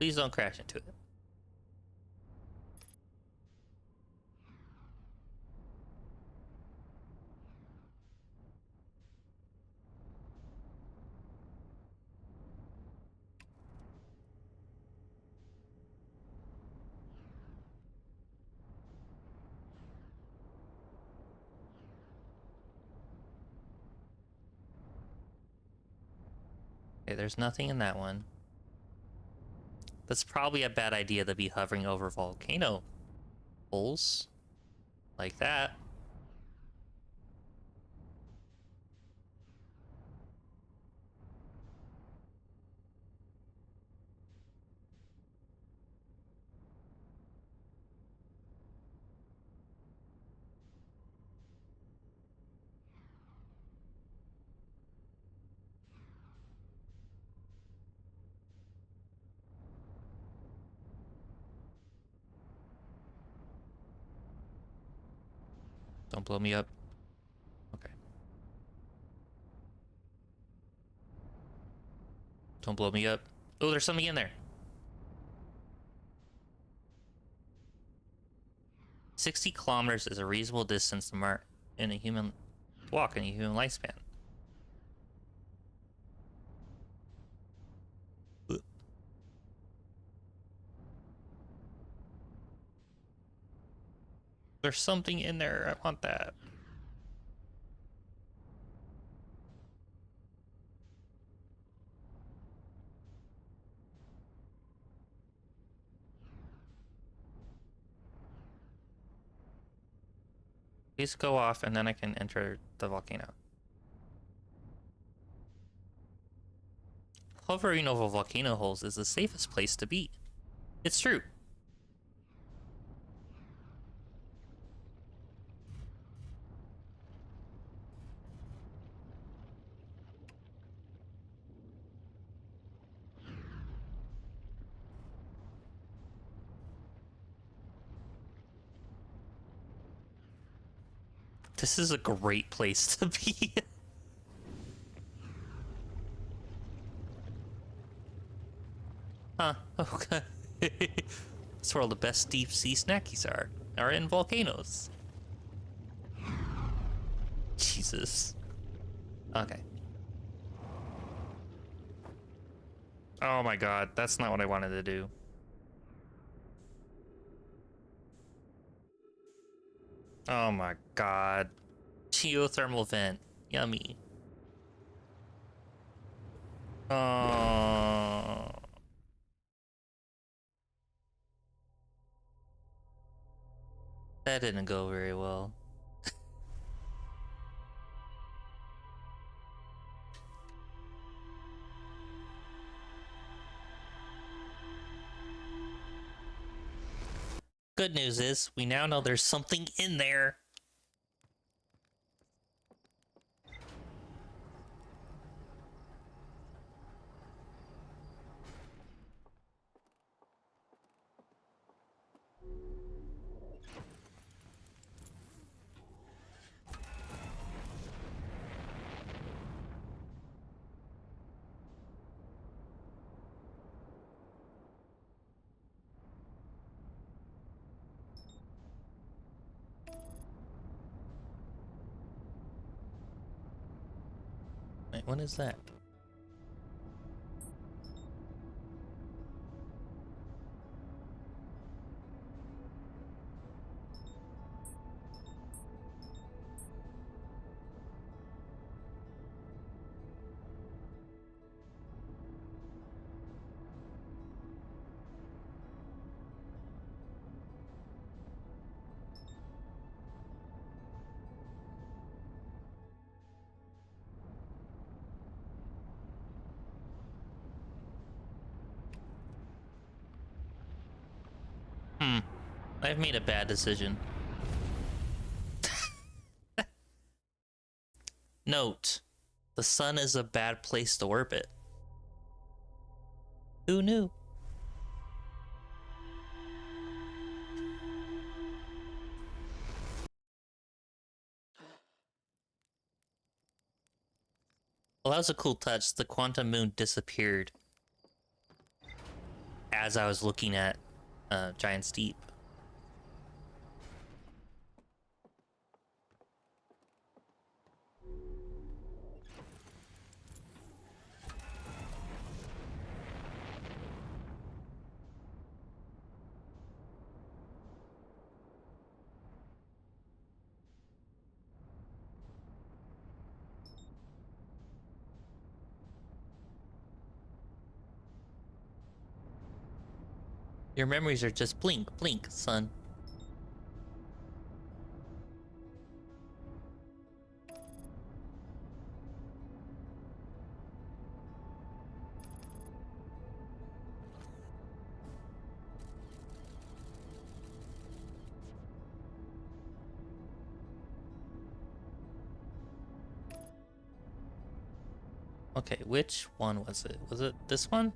Please don't crash into it. Okay, there's nothing in that one. That's probably a bad idea to be hovering over volcano holes like that. Don't blow me up. Okay. Don't blow me up. Oh, there's something in there. 60 kilometers is a reasonable distance to mark in a human walk in a human lifespan. There's something in there. I want that. Please go off and then I can enter the volcano. hovering over volcano holes is the safest place to be. It's true. This is a great place to be. Huh, okay. That's where all the best deep sea snackies are in volcanoes. Jesus. Okay. Oh my god, that's not what I wanted to do. Oh my god. Geothermal vent. Yummy. Oh. That didn't go very well. Good news is, we now know there's something in there. Wait, what is that? I've made a bad decision. Note, the sun is a bad place to orbit. Who knew? Well, that was a cool touch. The quantum moon disappeared as I was looking at Giant's Deep. Your memories are just blink, blink, son. Okay, which one was it? Was it this one?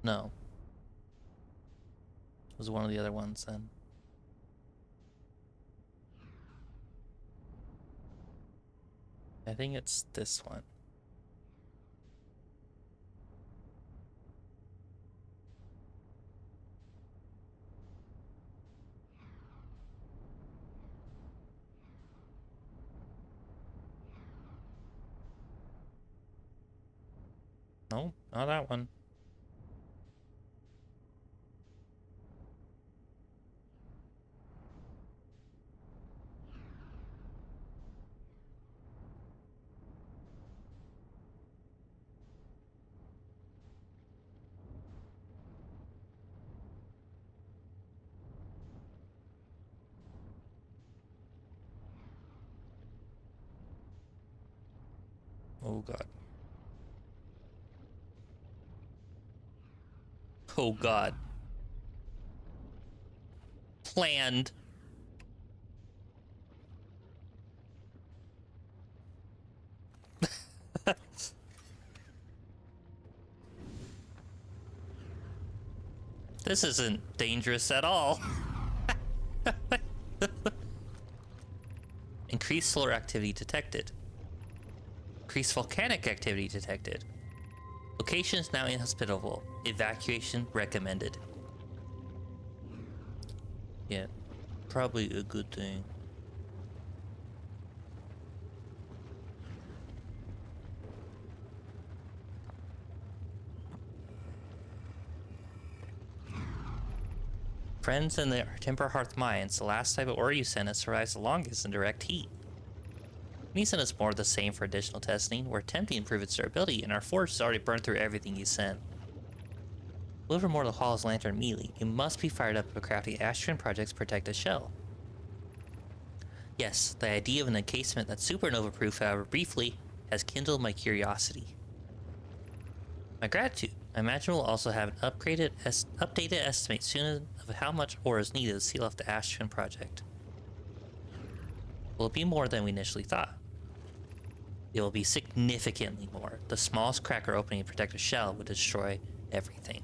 No. It was one of the other ones then. I think it's this one. No, not that one. Oh god. Oh god. Planned. This isn't dangerous at all. Increased solar activity detected. Increased volcanic activity detected. Location is now inhospitable. Evacuation recommended. Yeah, probably a good thing. Friends in the Timber Hearth Mines, the last type of ore you sent us survives the longest in direct heat. When you send us more of the same for additional testing, we're attempting to improve its durability, and our forge has already burned through everything you sent. Deliver more of the Hall's Lantern immediately. You must be fired up for crafting Astron Project's Protective Shell. Yes, the idea of an encasement that's supernova-proof, however briefly, has kindled my curiosity. My gratitude. I imagine we'll also have an updated estimate soon of how much ore is needed to seal off the Astron Project. Will it be more than we initially thought? It will be significantly more. The smallest cracker opening a protective shell would destroy everything.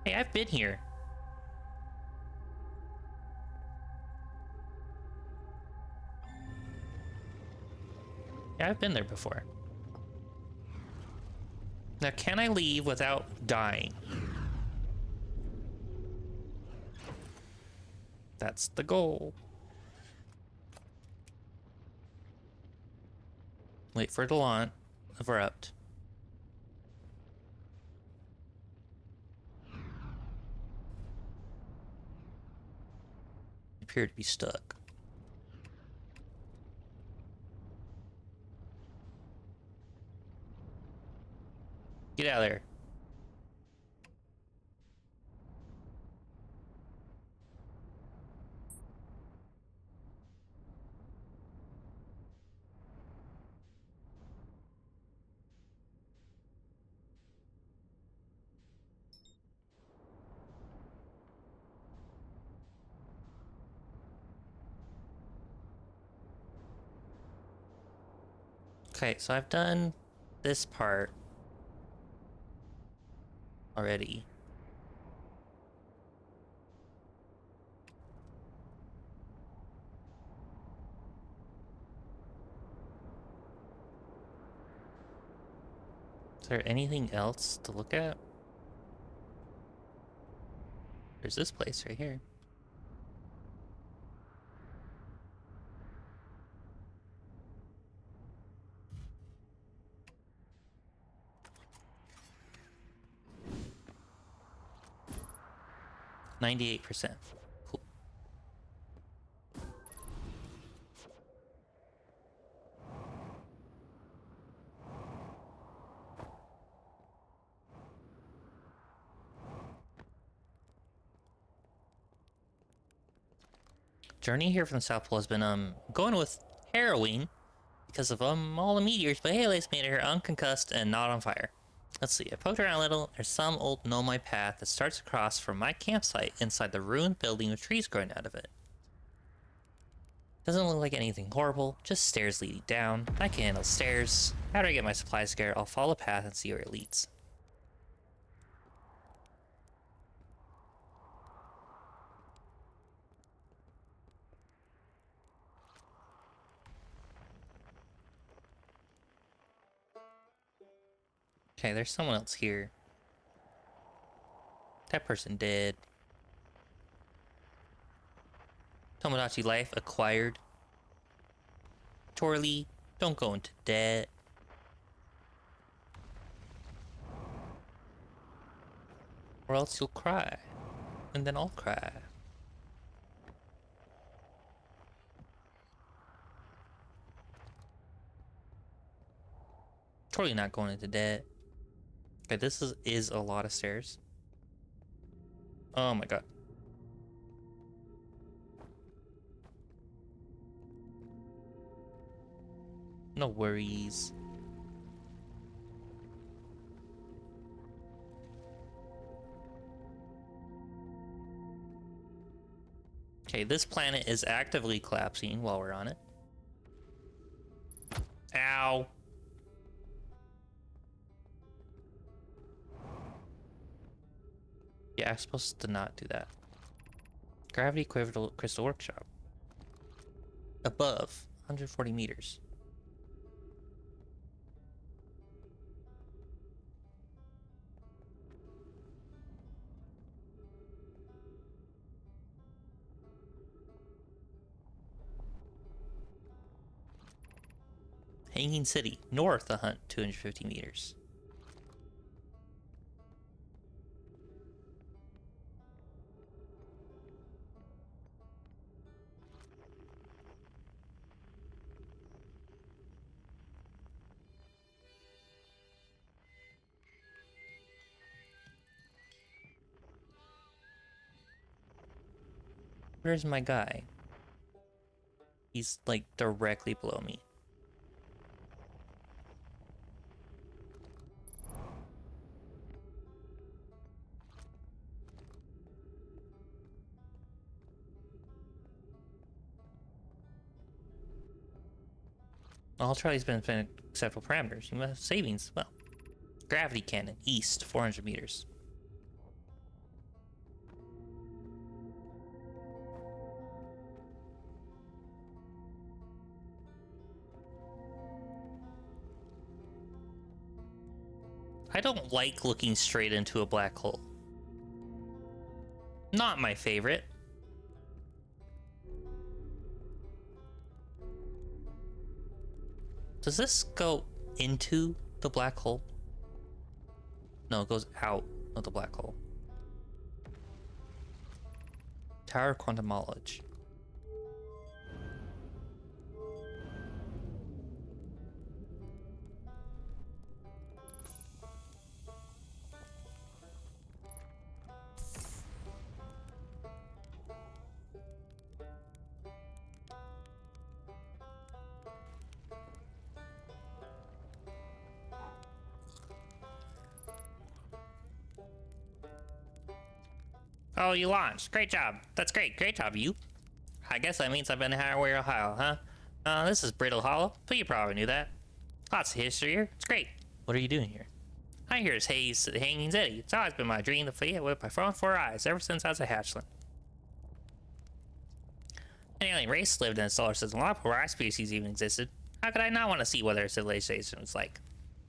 Hey, I've been here. Yeah, I've been there before. Now, can I leave without dying? That's the goal. Wait for it to launch. Erupt. Appear to be stuck. Get out of there. Okay, so I've done this part already. Is there anything else to look at? There's this place right here. %. Cool. Journey here from the South Pole has been going with harrowing because of all the meteors, but hey, at least made it here unconcussed and not on fire. Let's see, I poked around a little. There's some old nomai path that starts across from my campsite inside the ruined building with trees growing out of it. Doesn't look like anything horrible, just stairs leading down. I can handle stairs. After I get my supplies together, I'll follow the path and see where it leads. Okay, there's someone else here. That person dead. Tomodachi life acquired. Torley, don't go into debt. Or else you'll cry. And then I'll cry. Totally not going into debt. Okay, this is a lot of stairs. Oh my god. No worries. Okay, this planet is actively collapsing while we're on it. Ow. Yeah, I'm supposed to not do that. Gravity Crystal Workshop. Above, 140 meters. Hanging City, north a hunt, 250 meters. Where's my guy? He's like directly below me. All Charlie's been several parameters. You must have savings. Well, gravity cannon, east, 400 meters. I don't like looking straight into a black hole. Not my favorite. Does this go into the black hole? No, it goes out of the black hole. Tower of Quantum Knowledge. Oh, you launched. Great job. That's great. Great job, you. I guess that means I've been to Hardware, Ohio, huh? This is Brittle Hollow, but you probably knew that. Lots of history here. It's great. What are you doing here? I'm here to Hanging City. It's always been my dream to flee it with my front four eyes ever since I was a hatchling. An alien race lived in a solar system long before our species even existed. How could I not want to see what their civilization was like?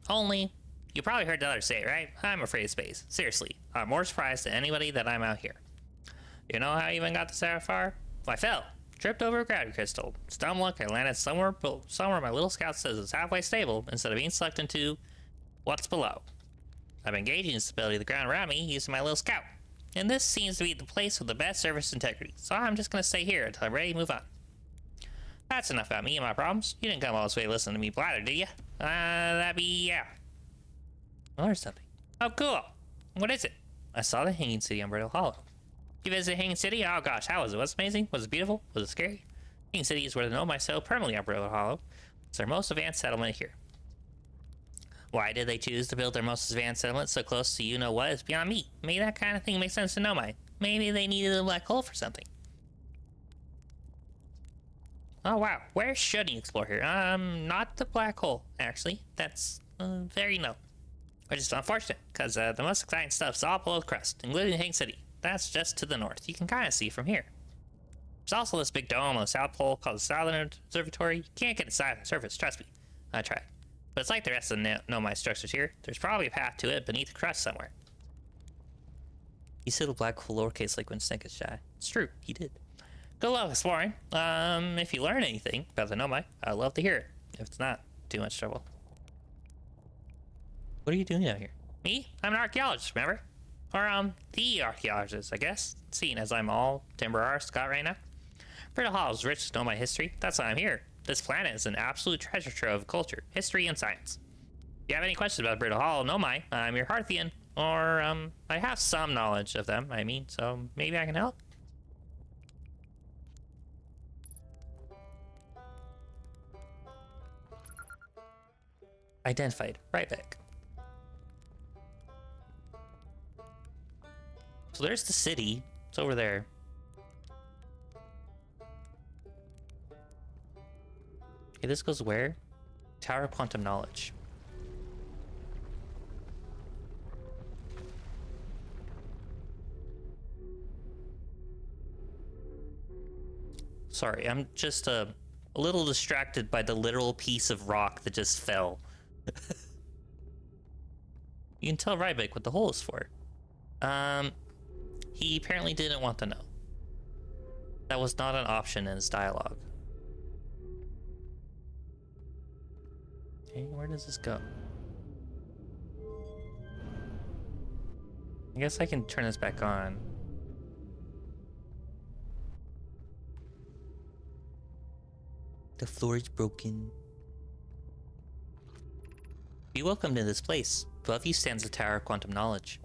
Only, you probably heard the others say it, right? I'm afraid of space. Seriously, I'm more surprised than anybody that I'm out here. You know how I even got this far? Well, I fell. Tripped over a gravity crystal. Dumb luck, I landed somewhere my little scout says is halfway stable instead of being sucked into what's below. I've been gauging the stability of the ground around me using my little scout. And this seems to be the place with the best service integrity, so I'm just gonna stay here until I'm ready to move on. That's enough about me and my problems. You didn't come all this way to listen to me blather, did you? That'd be, yeah. Oh, there's something. Oh, cool. What is it? I saw the Hanging City on Brittle Hollow. You visited Hanging City? Oh gosh, how was it? Was it amazing? Was it beautiful? Was it scary? Hanging City is where the Nomai settled permanently on Brittle Hollow. It's their most advanced settlement here. Why did they choose to build their most advanced settlement so close to you-know-what is beyond me? Maybe that kind of thing makes sense to Nomai. Maybe they needed a black hole for something. Oh wow, where should you explore here? Not the black hole, actually. That's, very no. Which is unfortunate, because the most exciting stuff's all below the crust, including Hanging City. That's just to the north. You can kind of see from here. There's also this big dome on the South Pole called the Southern Observatory. You can't get inside on the surface, trust me. I tried. But it's like the rest of the Nomai structures here. There's probably a path to it beneath the crust somewhere. He said a black hole lowercase like when Snake is shy. It's true, he did. Good luck exploring. If you learn anything about the Nomai, I'd love to hear it. If it's not too much trouble. What are you doing out here? Me? I'm an archaeologist, remember? Or, the archaeologist, I guess, seeing as I'm all Timber Scott right now. Brittle Hollow's rich Nomai history. That's why I'm here. This planet is an absolute treasure trove of culture, history, and science. you have any questions about Brittle Hollow, know my. I'm your Hearthian. Or, I have some knowledge of them, I mean, so maybe I can help. Identified. Right back. So there's the city. It's over there. Okay, this goes where? Tower of Quantum Knowledge. Sorry, I'm just a little distracted by the literal piece of rock that just fell. You can tell Ryback what the hole is for. He apparently didn't want to know. That was not an option in his dialogue. Okay, where does this go? I guess I can turn this back on. The floor is broken. Be welcome to this place. Above you stands the Tower of Quantum Knowledge.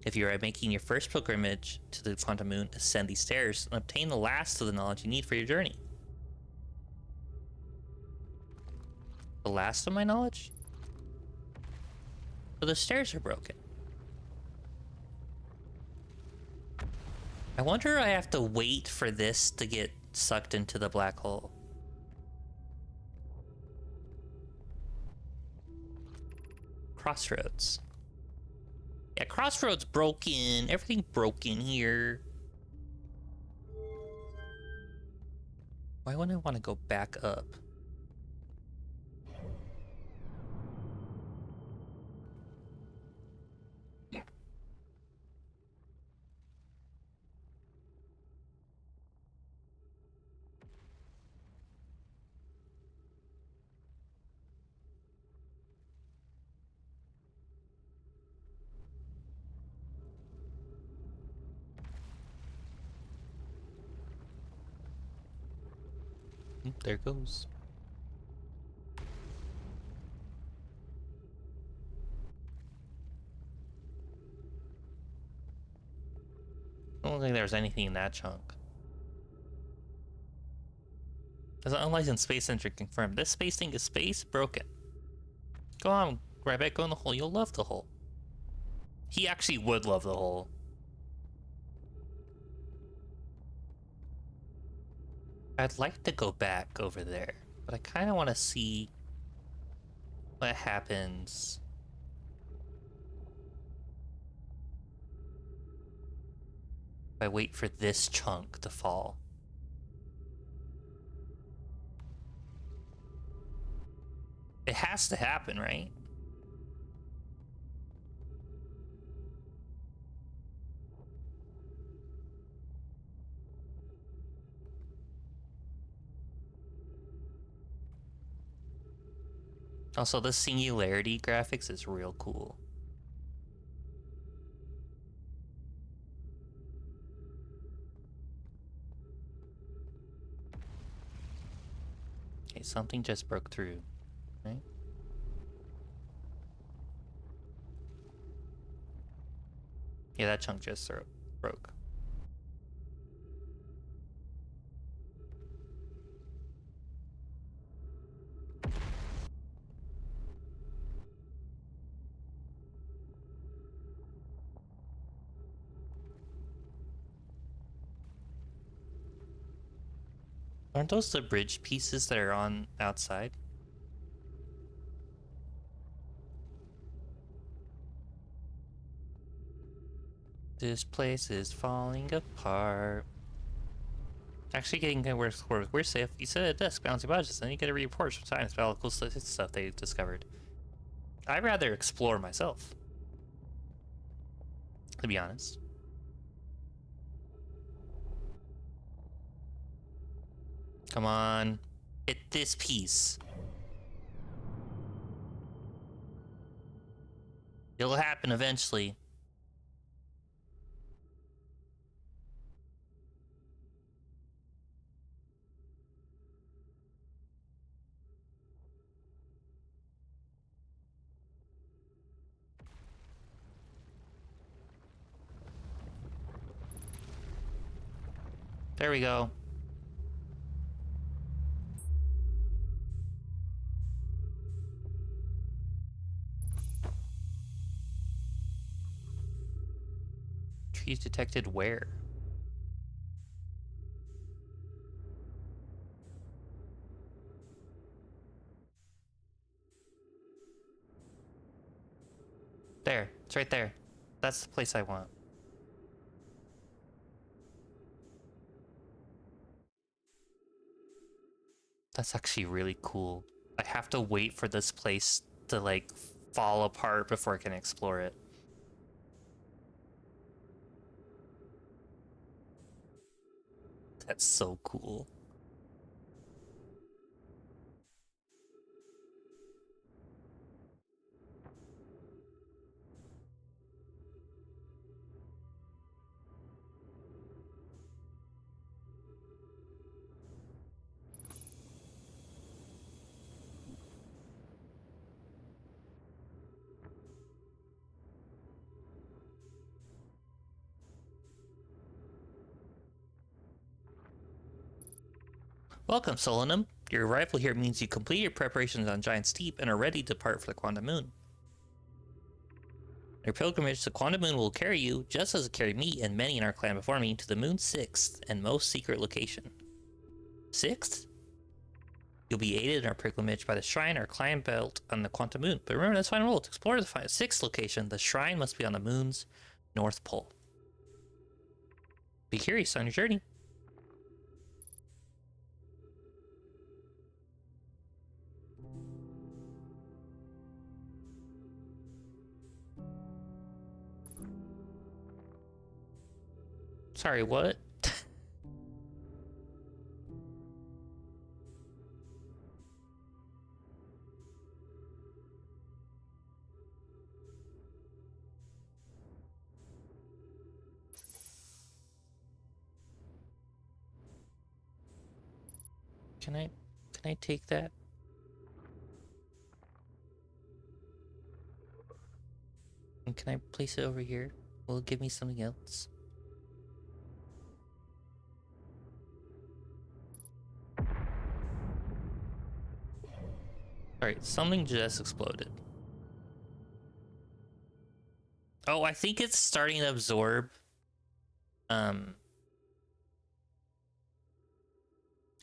If you are making your first pilgrimage to the Quantum Moon, ascend these stairs and obtain the last of the knowledge you need for your journey. The last of my knowledge? So the stairs are broken. I wonder if I have to wait for this to get sucked into the black hole. Crossroads. Yeah, Crossroads broken. Everything broken here. Why wouldn't I want to go back up? There goes. I don't think there was anything in that chunk. As an unlicensed space entry confirmed, this space thing is space broken. Go on, grab it, go in the hole. You'll love the hole. He actually would love the hole. I'd like to go back over there, but I kind of want to see what happens. If I wait for this chunk to fall. It has to happen, right? Also, the singularity graphics is real cool. Okay, something just broke through, right? Yeah, that chunk just broke. Aren't those the bridge pieces that are on outside? This place is falling apart. Actually getting worse. We're safe. You said a desk, bouncy budgets, and you get a report from science about all the cool stuff they discovered. I'd rather explore myself, to be honest. Come on. Hit this piece. It'll happen eventually. There we go. Trees detected where? There. It's right there. That's the place I want. That's actually really cool. I have to wait for this place to, like, fall apart before I can explore it. That's so cool. Welcome, Solanum. Your arrival here means you complete your preparations on Giant's Deep and are ready to depart for the Quantum Moon. Your pilgrimage to Quantum Moon will carry you, just as it carried me and many in our clan before me, to the Moon's sixth and most secret location. Sixth? You'll be aided in our pilgrimage by the shrine our clan built on the Quantum Moon. But remember, that's final rule. To explore the sixth location, the shrine must be on the Moon's North Pole. Be curious on your journey. Sorry, what? Can I take that? And can I place it over here? Will it give me something else? Alright, something just exploded. Oh, I think it's starting to absorb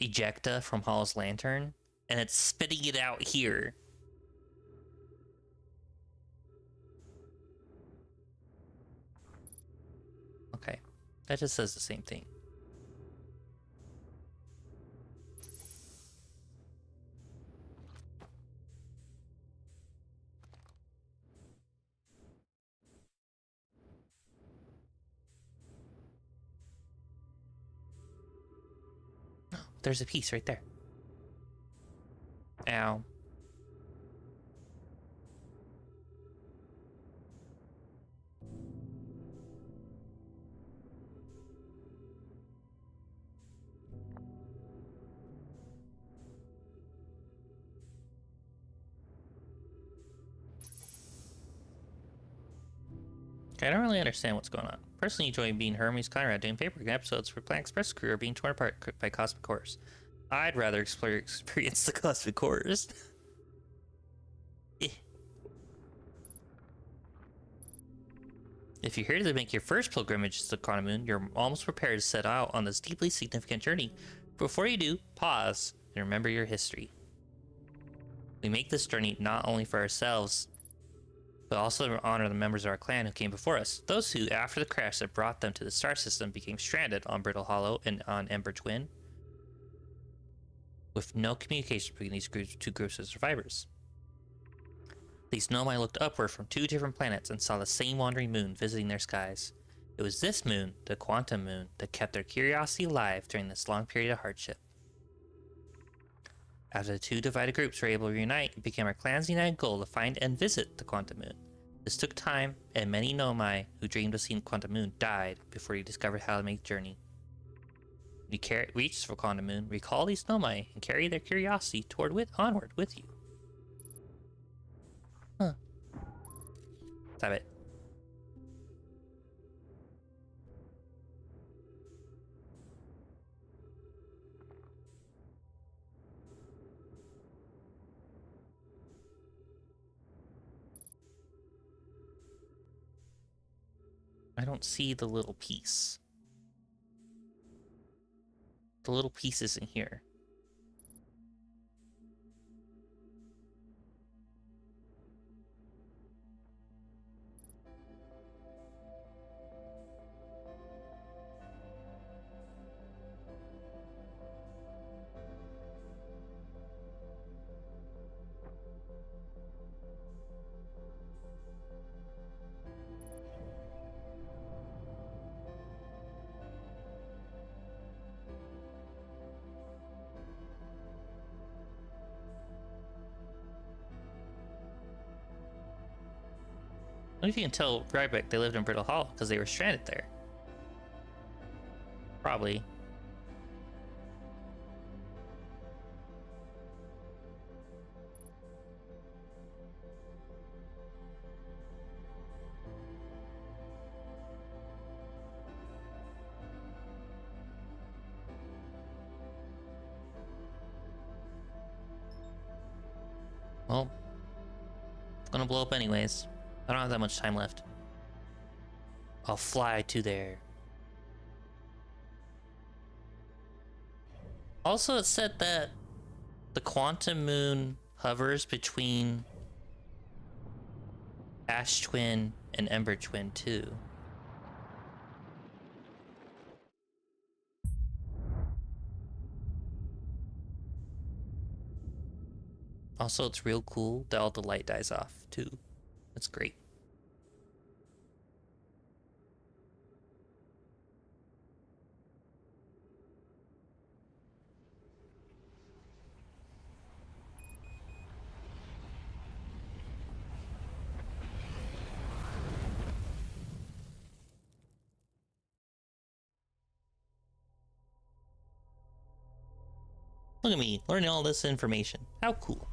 ejecta from Hall's lantern, and it's spitting it out here. Okay, that just says the same thing. There's a piece right there. Ow. Okay, I don't really understand what's going on. Personally enjoying being Hermes Conrad doing paper episodes where Planet Express crew are being torn apart by cosmic horrors. I'd rather experience the cosmic horrors. If you're here to make your first pilgrimage to the Quantum Moon, you're almost prepared to set out on this deeply significant journey. Before you do, pause and remember your history. We make this journey not only for ourselves, but also to honor the members of our clan who came before us. Those who, after the crash that brought them to the star system, became stranded on Brittle Hollow and on Ember Twin, with no communication between these two groups of survivors. These Nomai looked upward from two different planets and saw the same wandering moon visiting their skies. It was this moon, the Quantum Moon, that kept their curiosity alive during this long period of hardship. After the two divided groups were able to reunite, it became our clan's united goal to find and visit the Quantum Moon. This took time, and many Nomai who dreamed of seeing the Quantum Moon died before they discovered how to make the journey. When you reach the Quantum Moon, recall these Nomai and carry their curiosity onward with you. Huh. Stop it. don't see the little piece. The little piece isn't here. I don't know if you can tell Ryback they lived in Brittle Hollow because they were stranded there. Probably. Well, it's gonna blow up anyways. I don't have that much time left. I'll fly to there. Also, it said that the Quantum Moon hovers between Ash Twin and Ember Twin too. Also, it's real cool that all the light dies off too. That's great. Look at me, learning all this information. How cool.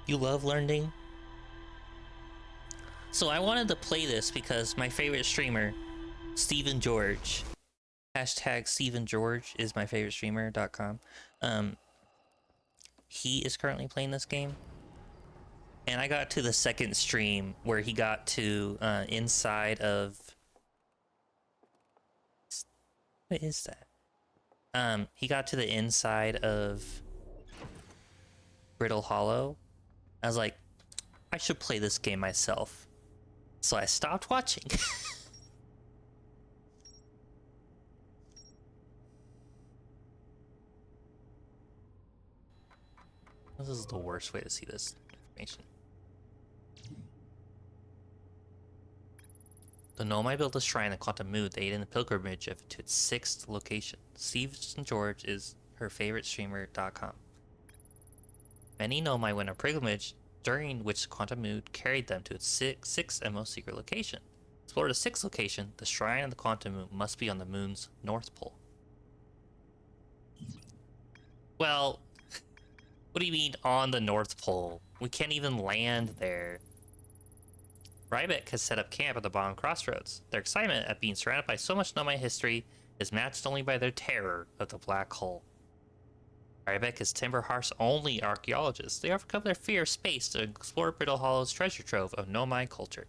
You love learning? So I wanted to play this because my favorite streamer, Steven George, hashtag Steven George is my favorite streamer.com. He is currently playing this game. And I got to the second stream where he got to inside of... What is that? He got to the inside of Brittle Hollow. I was like, I should play this game myself. So I stopped watching. This is the worst way to see this information. The Nomai built a shrine in Quantum Moon to aid in the pilgrimage of to its 6th location. Steven George is her favorite streamer.com. Many Nomai went on pilgrimage, during which Quantum Moon carried them to its sixth and most secret location. To explore the 6th location, the shrine of the Quantum Moon must be on the moon's north pole. Well, what do you mean on the North Pole? We can't even land there. Ryback has set up camp at the bottom crossroads. Their excitement at being surrounded by so much Nomai history is matched only by their terror of the black hole. Ryback is Timberhearth's only archaeologist. They overcome their fear of space to explore Brittle Hollow's treasure trove of Nomai culture.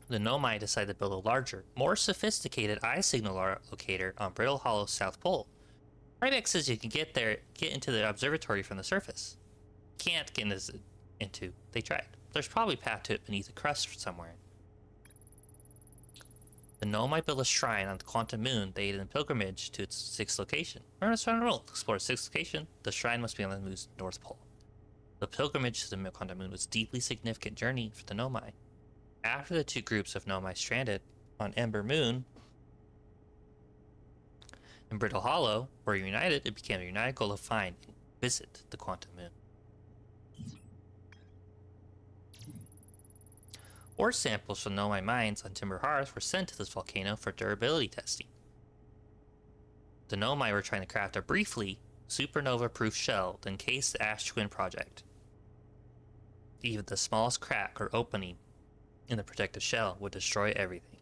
The Nomai decide to build a larger, more sophisticated eye signal locator on Brittle Hollow's south pole. Ryback says you can get into the observatory from the surface. Can't get into. They tried. There's probably a path to it beneath the crust somewhere. The Nomai built a shrine on the Quantum Moon. They aided in pilgrimage to its 6th location. Remember this rule. To explore its 6th location, the shrine must be on the moon's north pole. The pilgrimage to the Quantum Moon was a deeply significant journey for the Nomai. After the two groups of Nomai stranded on Ember Moon and Brittle Hollow were united, it became a united goal to find and visit the Quantum Moon. Ore samples from Nomai mines on Timberhearth were sent to this volcano for durability testing. The Nomai were trying to craft a briefly supernova-proof shell to encase the Ash Twin project. Even the smallest crack or opening in the protective shell would destroy everything.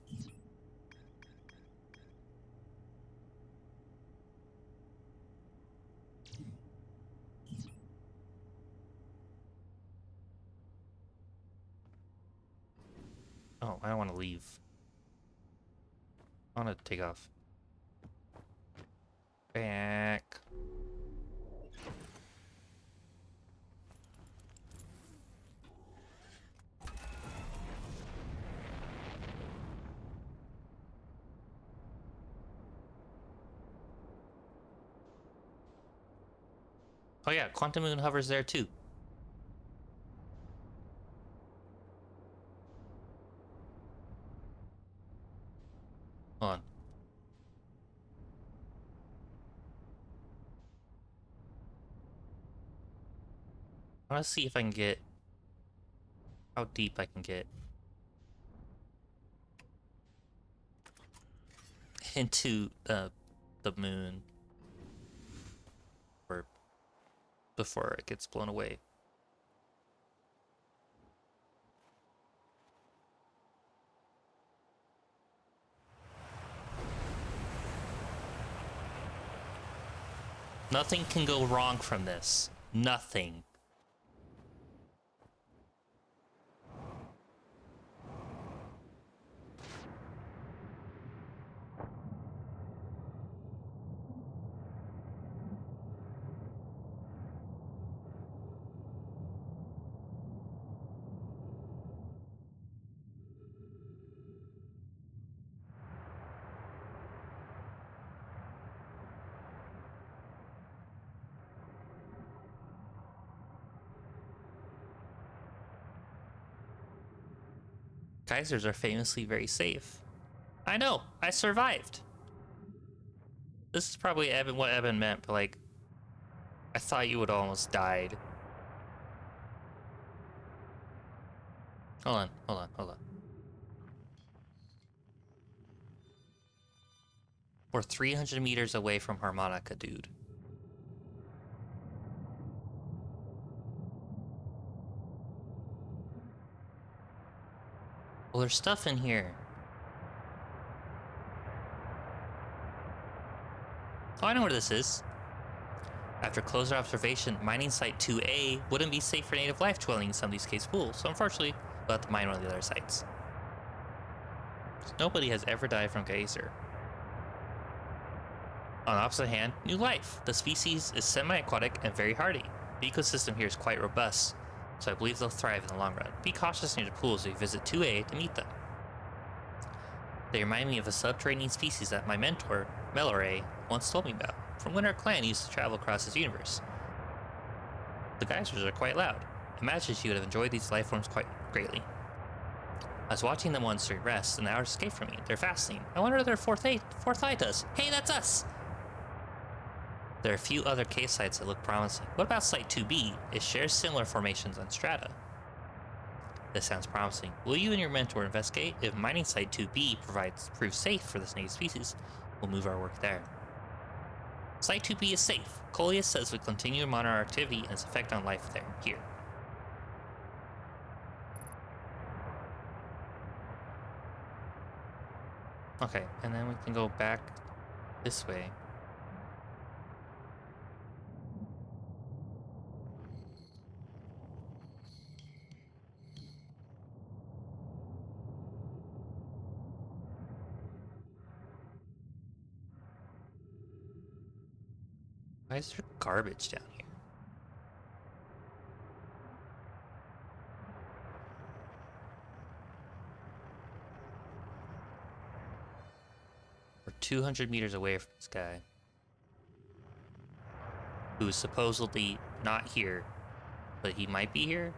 Oh, I don't want to leave. I want to take off. Back. Oh yeah, Quantum Moon hovers there too. Hold on. I want to see if I can get... how deep I can get into the moon or before it gets blown away. Nothing can go wrong from this. Nothing. Geysers are famously very safe. I know, I survived. This is probably what Evan meant, but like, I thought you would almost died. Hold on, hold on, hold on. We're 300 meters away from Harmonica, dude. Well, there's stuff in here. Oh, I know where this is. After closer observation, mining site 2A wouldn't be safe for native life dwelling in some of these cave pools, so unfortunately, we'll have to mine one of the other sites. Nobody has ever died from geyser. On the opposite hand, new life. The species is semi-aquatic and very hardy. The ecosystem here is quite robust, so I believe they'll thrive in the long run. Be cautious near the pools if you visit 2A to meet them. They remind me of a subterranean species that my mentor, Melore, once told me about, from when our clan used to travel across this universe. The geysers are quite loud. Imagine you would have enjoyed these life forms quite greatly. I was watching them once during rest, and the hours escaped from me. They're fascinating. I wonder what their fourth eye does. Hey, that's us! There are a few other cave sites that look promising. What about Site 2B? It shares similar formations and strata. This sounds promising. Will you and your mentor investigate? If mining Site 2B proves safe for this native species, we'll move our work there. Site 2B is safe. Coleus says we continue to monitor our activity and its effect on life there. Here. Okay, and then we can go back this way. Why is there garbage down here? We're 200 meters away from this guy, who is supposedly not here, but he might be here?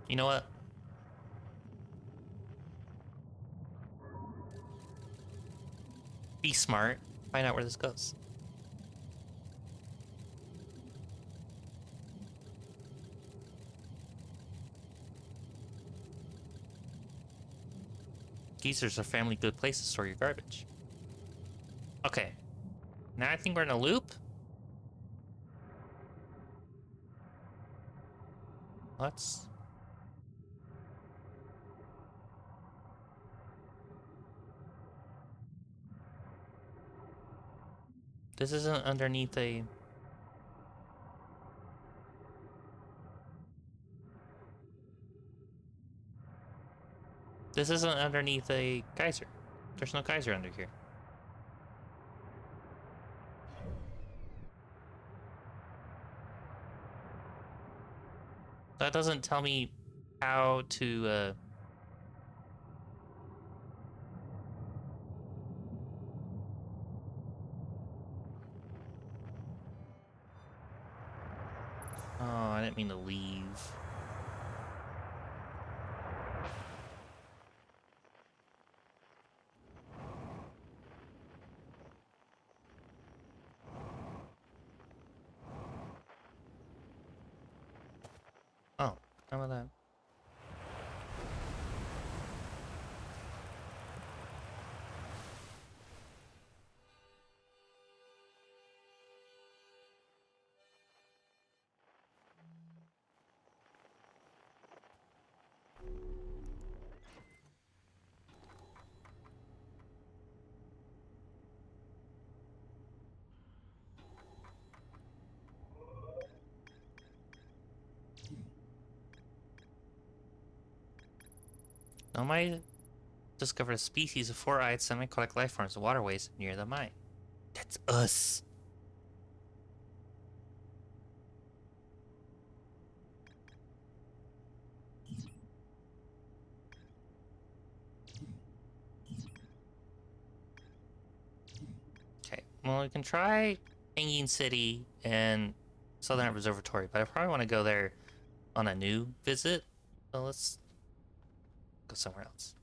You know what? Be smart. Find out where this goes. Geysers are family good place to store your garbage. Okay. Now I think we're in a loop. Let's... This isn't underneath a... This isn't underneath a geyser. There's no geyser under here. That doesn't tell me how to, Oh, I didn't mean to leave. Oh, how about that? I might discovered a species of four-eyed semi-aquatic life forms in waterways near the mine. That's us. Okay, well, we can try Hanging City and Southern Observatory, but I probably want to go there on a new visit. So let's go somewhere else.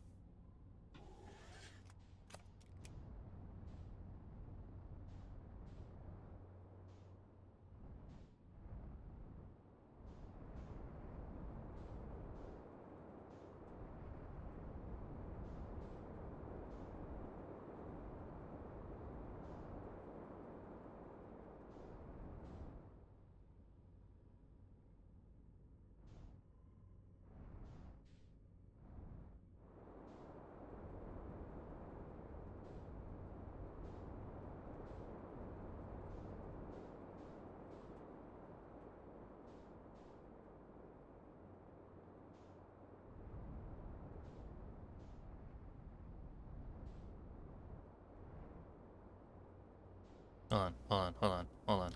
Hold on.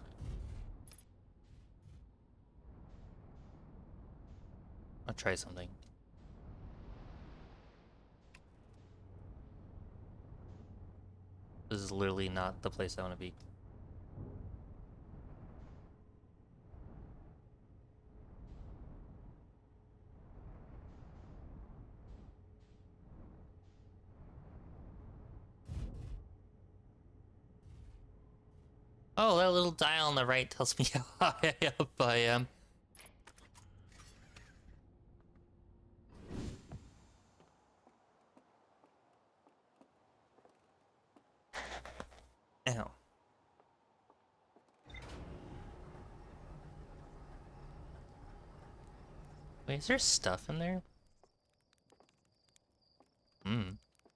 I'll try something. This is literally not the place I want to be. Oh, that little dial on the right tells me how high up I am. Ow. Wait, is there stuff in there?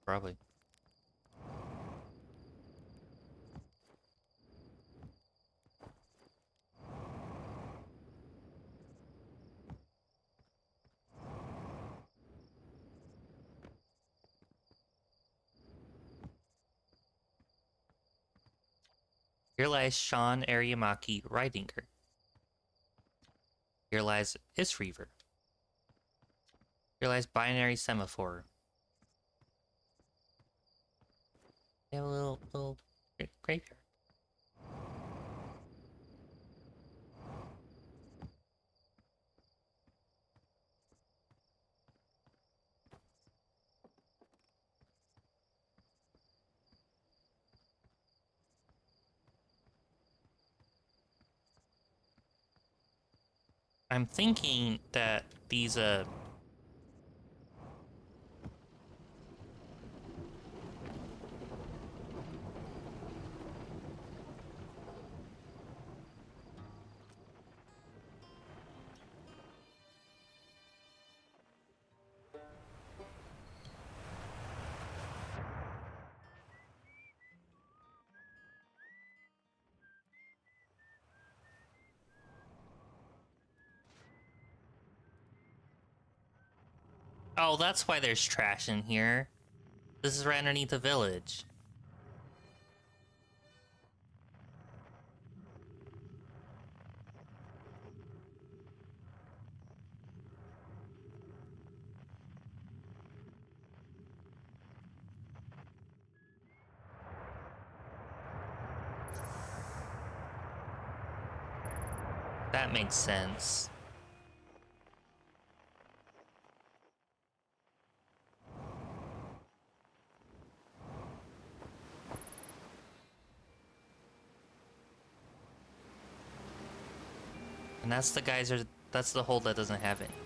Probably. Here lies Sean Ariamaki Ridinger. Here lies Isreaver. Here lies Binary Semaphore. They have a little graveyard. I'm thinking that these Oh, that's why there's trash in here. This is right underneath the village. That makes sense. And that's the geyser, that's the hole that doesn't have anything.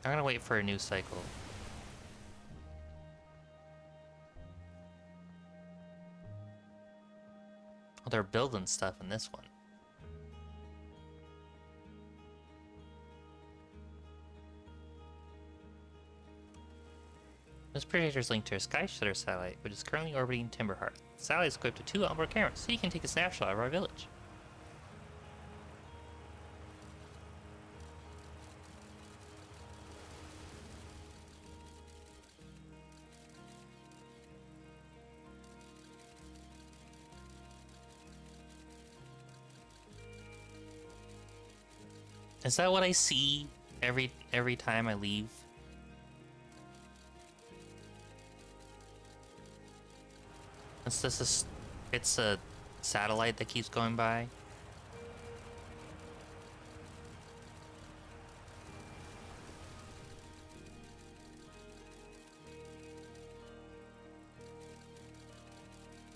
I'm gonna wait for a new cycle. Oh, they're building stuff in this one. This Predator is linked to a Sky Shutter satellite, which is currently orbiting Timberheart. The satellite is equipped with 2 onboard cameras, so you can take a snapshot of our village. Is that what I see every time I leave? It's a satellite that keeps going by.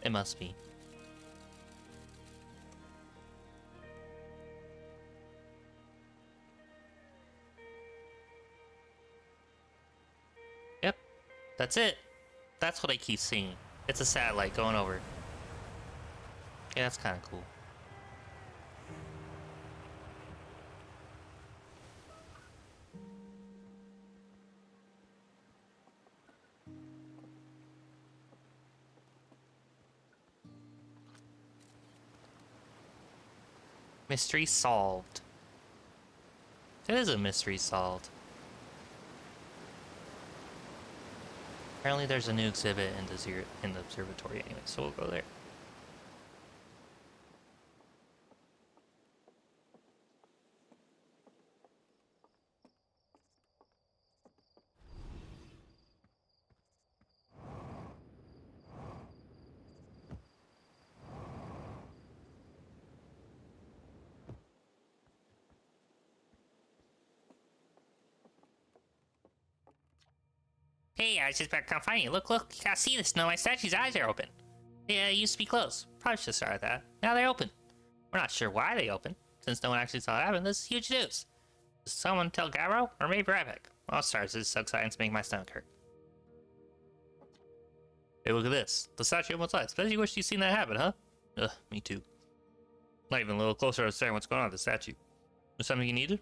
It must be. Yep, that's it. That's what I keep seeing. It's a satellite going over. Yeah, that's kind of cool. Mystery solved. It is a mystery solved. Apparently there's a new exhibit in the observatory anyway, so we'll go there. Hey, I was just about to come find you. Look, you can't see this. No, my statue's eyes are open. Yeah, it used to be closed. Probably should have started that. Now they're open. We're not sure why they open, since no one actually saw it happen. This is huge news. Does someone tell Gabbro? Or maybe Ryback? All stars, this is so exciting to make my stomach hurt. Hey, look at this. The statue on both sides. Bet you wish you'd seen that happen, huh? Ugh, me too. Not even a little closer to understanding what's going on with the statue. Was something you needed?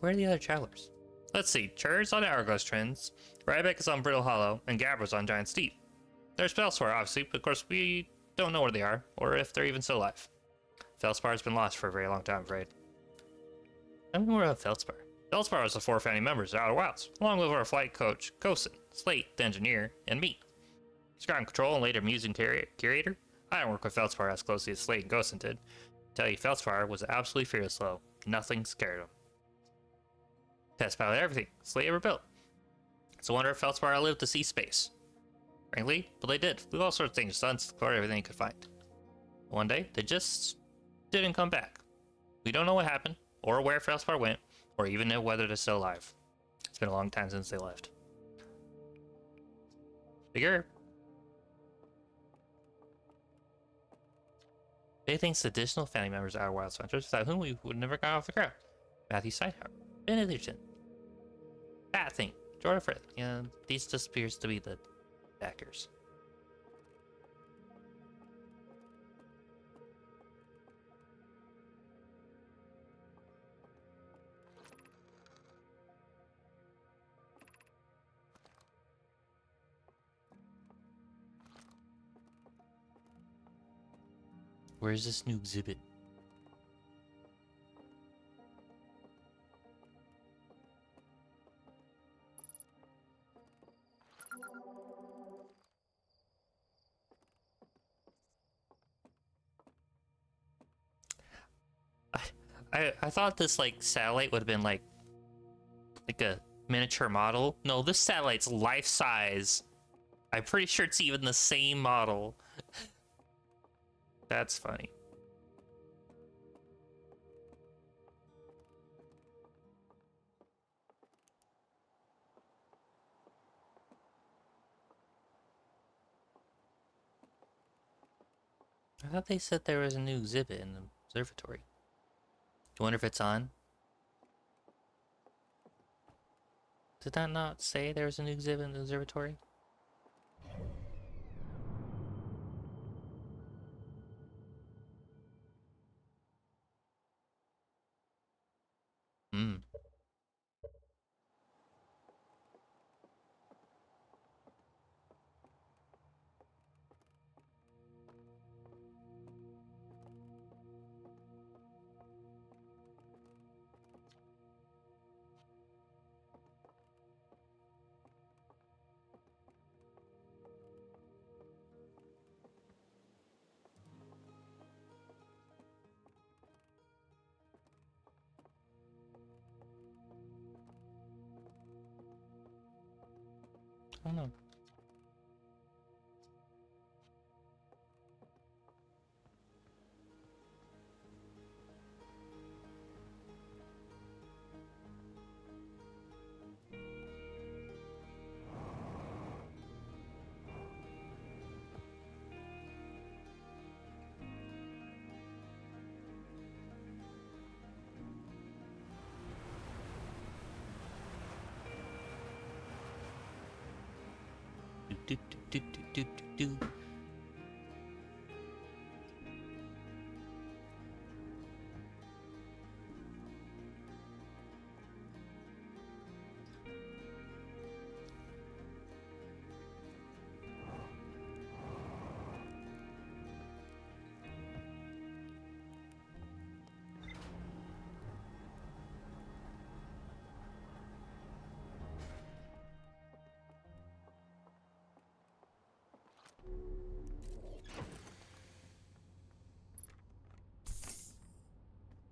Where are the other travelers? Let's see. Chur's on Hourglass Trends, Ryback is on Brittle Hollow, and Gabbro's on Giant Steep. There's Felspar, obviously, but of course we don't know where they are, or if they're even still alive. Felspar's been lost for a very long time, I'm afraid. Tell me more about Felspar. Felspar was the 4 founding members of Outer Wilds, along with our flight coach, Kosin, Slate, the engineer, and me. He's ground control and later museum curator. I don't work with Felspar as closely as Slate and Kosin did. I tell you, Felspar was absolutely fearless, though. Nothing scared him. Test pilot everything Slate ever built. It's a wonder if Felspar outlived to see space. Frankly, but they did. Flew all sorts of things, stunts, explored everything they could find. One day, they just didn't come back. We don't know what happened, or where Felspar went, or even know whether they're still alive. It's been a long time since they left. Figure. They thinks additional family members are wild hunters without whom we would never got off the ground. Matthew Steinhardt, Benedictine, that thing, Jordan Frith. Yeah, these just appears to be the backers. Where's this new exhibit? I thought this like satellite would have been like a miniature model. No, this satellite's life size. I'm pretty sure it's even the same model. That's funny. I thought they said there was a new exhibit in the observatory. Do you wonder if it's on? Did that not say there was a new exhibit in the observatory? Hmm. I don't know. Do, do, do, do, do, do, do.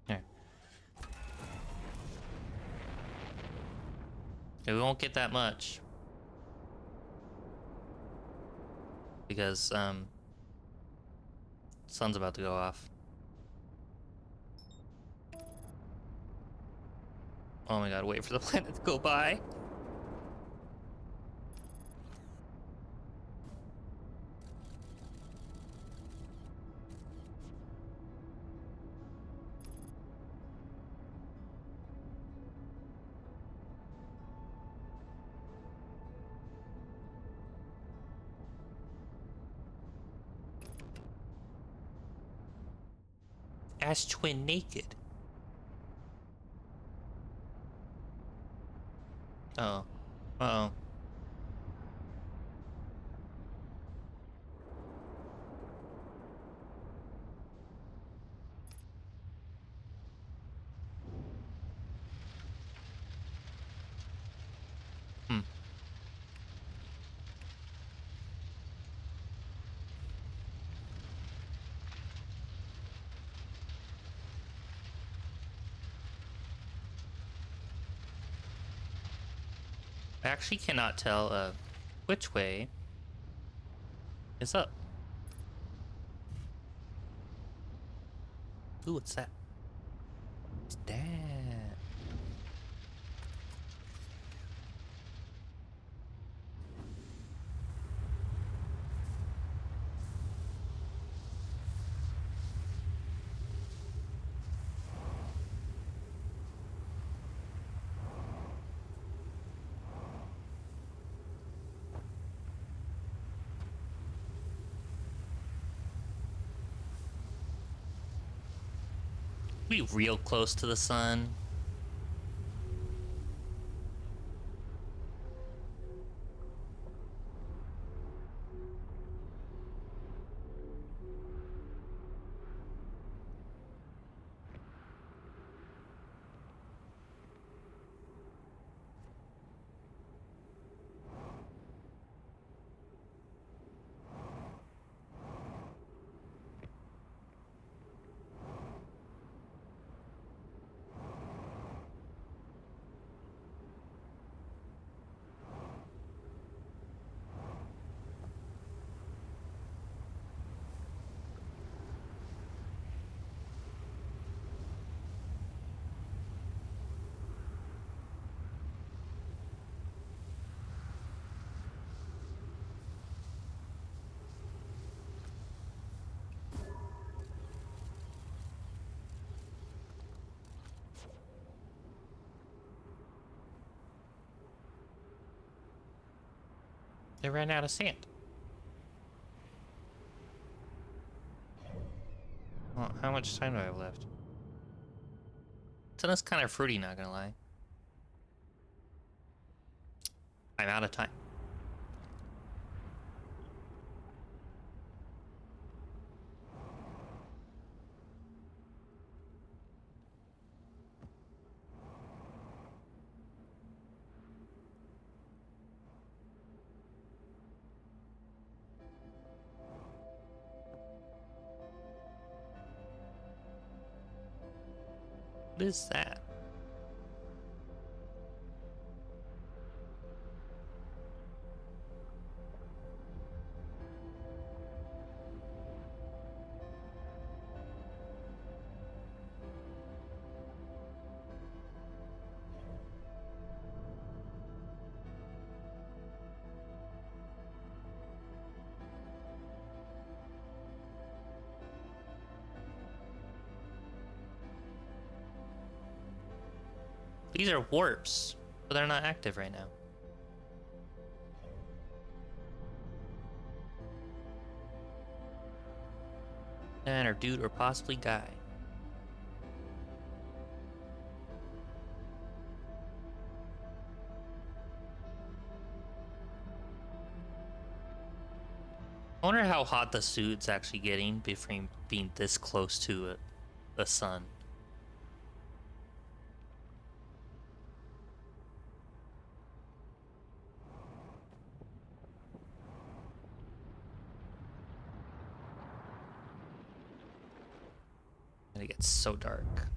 Here. Okay, we won't get that much. Because, sun's about to go off. Oh my god, wait for the planet to go by. Ash Twin naked. Uh-oh. Uh-oh. Hmm. I actually cannot tell, which way is up. Ooh, what's that? What's that? Be real close to the sun. They ran out of sand. Well, how much time do I have left? So that's kind of fruity, not gonna lie. I'm out of time. What is that? These are warps, but they're not active right now. Man, or dude, or possibly guy. I wonder how hot the suit's actually getting before being this close to the sun. And it gets so dark.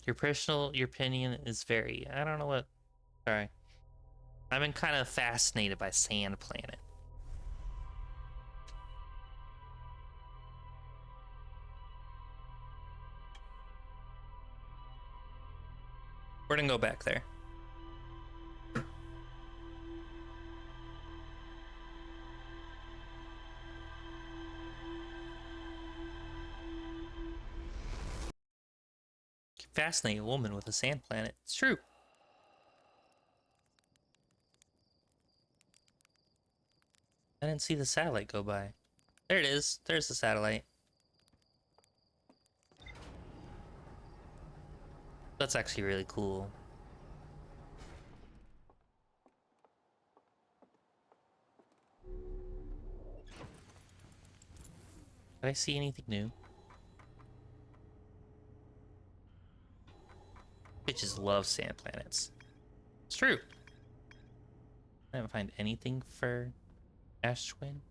Your opinion is very, I don't know what, sorry. I've been kind of fascinated by Sand Planet. We're gonna go back there. Fascinating woman with a sand planet. It's true. I didn't see the satellite go by. There it is. There's the satellite. That's actually really cool. Did I see anything new? Bitches love sand planets. It's true. I didn't find anything for Ash Twin.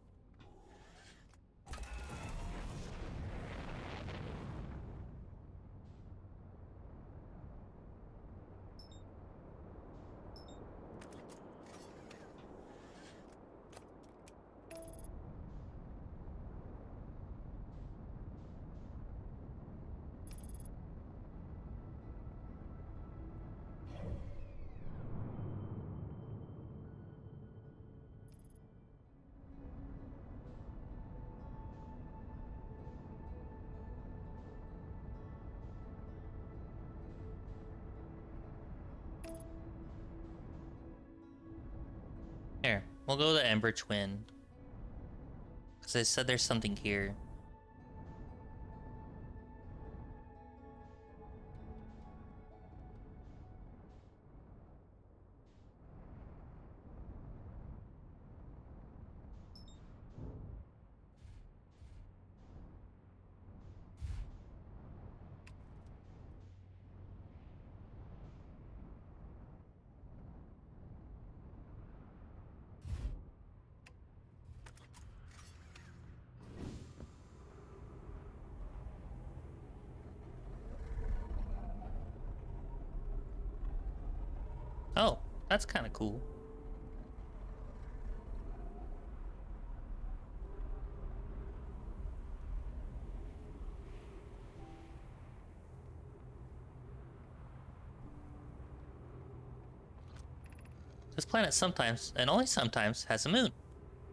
Here, we'll go to Ember Twin. Because I said there's something here. Oh, that's kind of cool. This planet sometimes, and only sometimes, has a moon.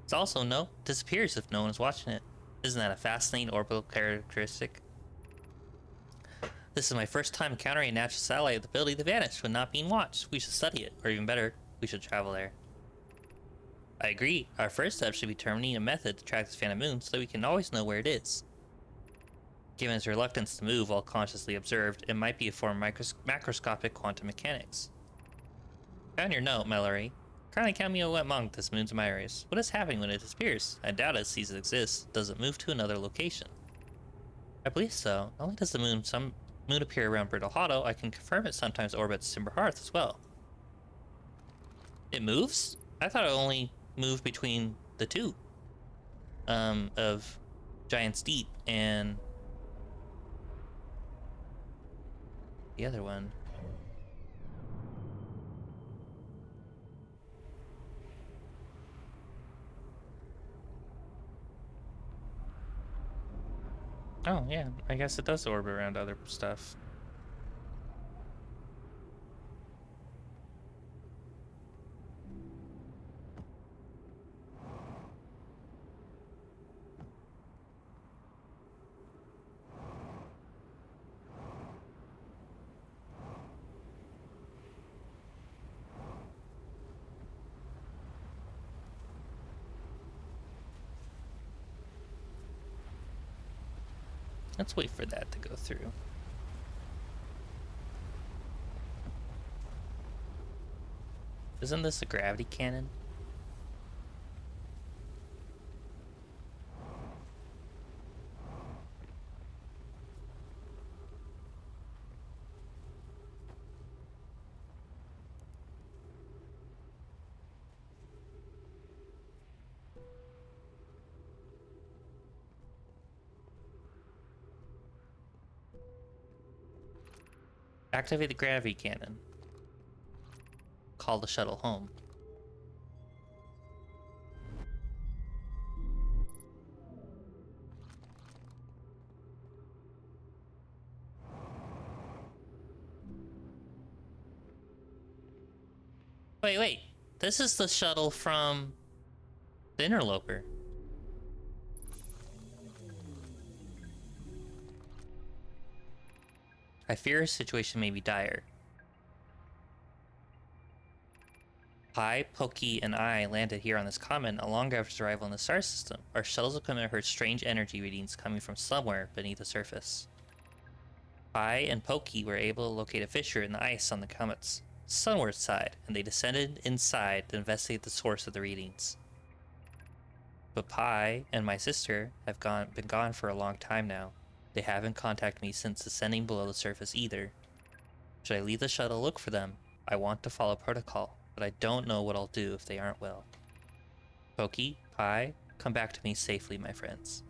It's also disappears if no one is watching it. Isn't that a fascinating orbital characteristic? This is my first time encountering a natural satellite with the ability to vanish when not being watched. We should study it, or even better, we should travel there. I agree. Our first step should be determining a method to track this phantom moon so that we can always know where it is. Given its reluctance to move while consciously observed, it might be a form of macroscopic quantum mechanics. Found your note, Mallory. Kindly count me among this moon's admirers. What is happening when it disappears? I doubt it sees it exists. Does it move to another location? I believe so. Not only does the moon appear around Brittle Hollow, I can confirm it sometimes orbits Timber Hearth as well. It moves? I thought it only moved between the two. Of Giant's Deep and the other one. Oh, yeah, I guess it does orbit around other stuff. Let's wait for that to go through. Isn't this a gravity cannon? Activate the gravity cannon. Call the shuttle home. Wait. This is the shuttle from the Interloper. I fear a situation may be dire. Pi, Pokey, and I landed here on this comet long after its arrival in the star system. Our shuttle's equipment heard strange energy readings coming from somewhere beneath the surface. Pi and Pokey were able to locate a fissure in the ice on the comet's sunward side, and they descended inside to investigate the source of the readings. But Pi and my sister have been gone for a long time now. They haven't contacted me since descending below the surface either. Should I leave the shuttle to look for them? I want to follow protocol, but I don't know what I'll do if they aren't well. Pokey, Pi, come back to me safely, my friends.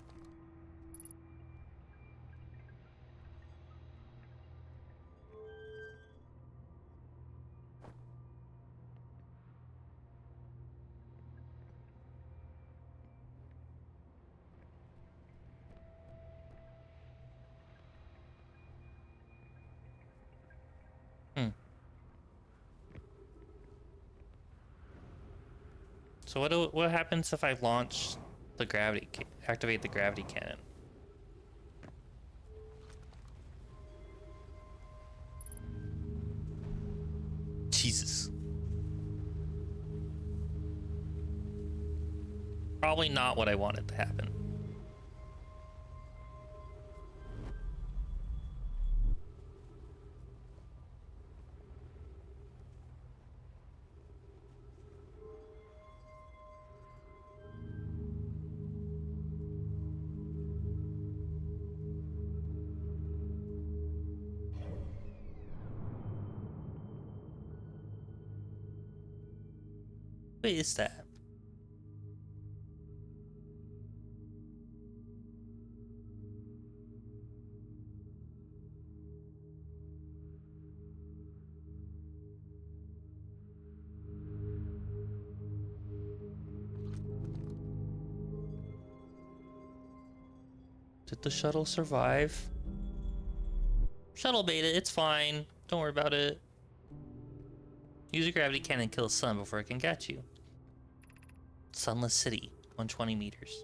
So what happens if I launch the activate the gravity cannon? Jesus. Probably not what I wanted to happen. What is that? Did the shuttle survive? Shuttle beta, it's fine. Don't worry about it. Use a gravity cannon and kill the sun before it can get you. Sunless City, 120 meters.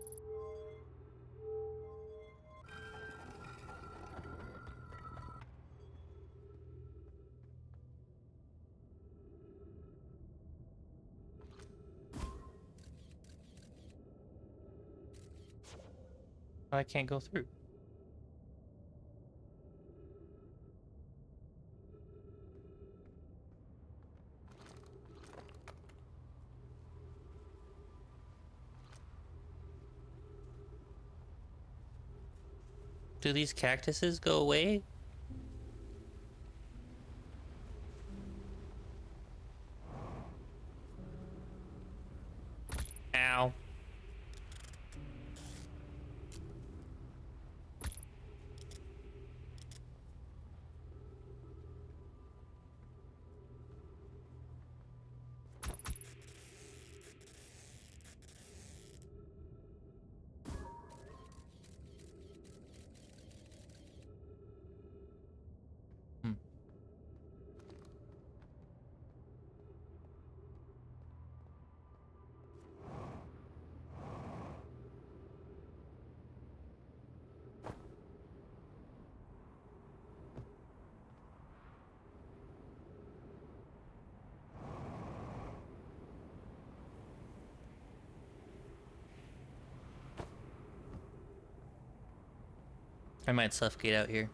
I can't go through. Do these cactuses go away? Ow. Hmm. I might suffocate out here.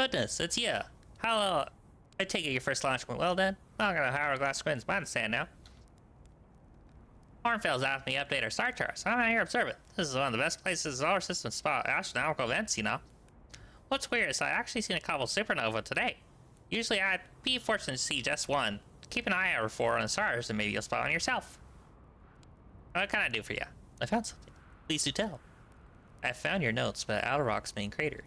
Goodness, it's you. How, I take it your first launch went well then? I'm gonna hourglass squints, I understand now. Hornfield's asked me to update our star charts. I'm out here observing. This is one of the best places in the solar system to spot astronomical events, you know. What's weird is I actually seen a couple supernova today. Usually I'd be fortunate to see just one. Keep an eye out for on the stars and maybe you'll spot one yourself. What can I do for you? I found something. Please do tell. I found your notes about Outer Rock's main crater.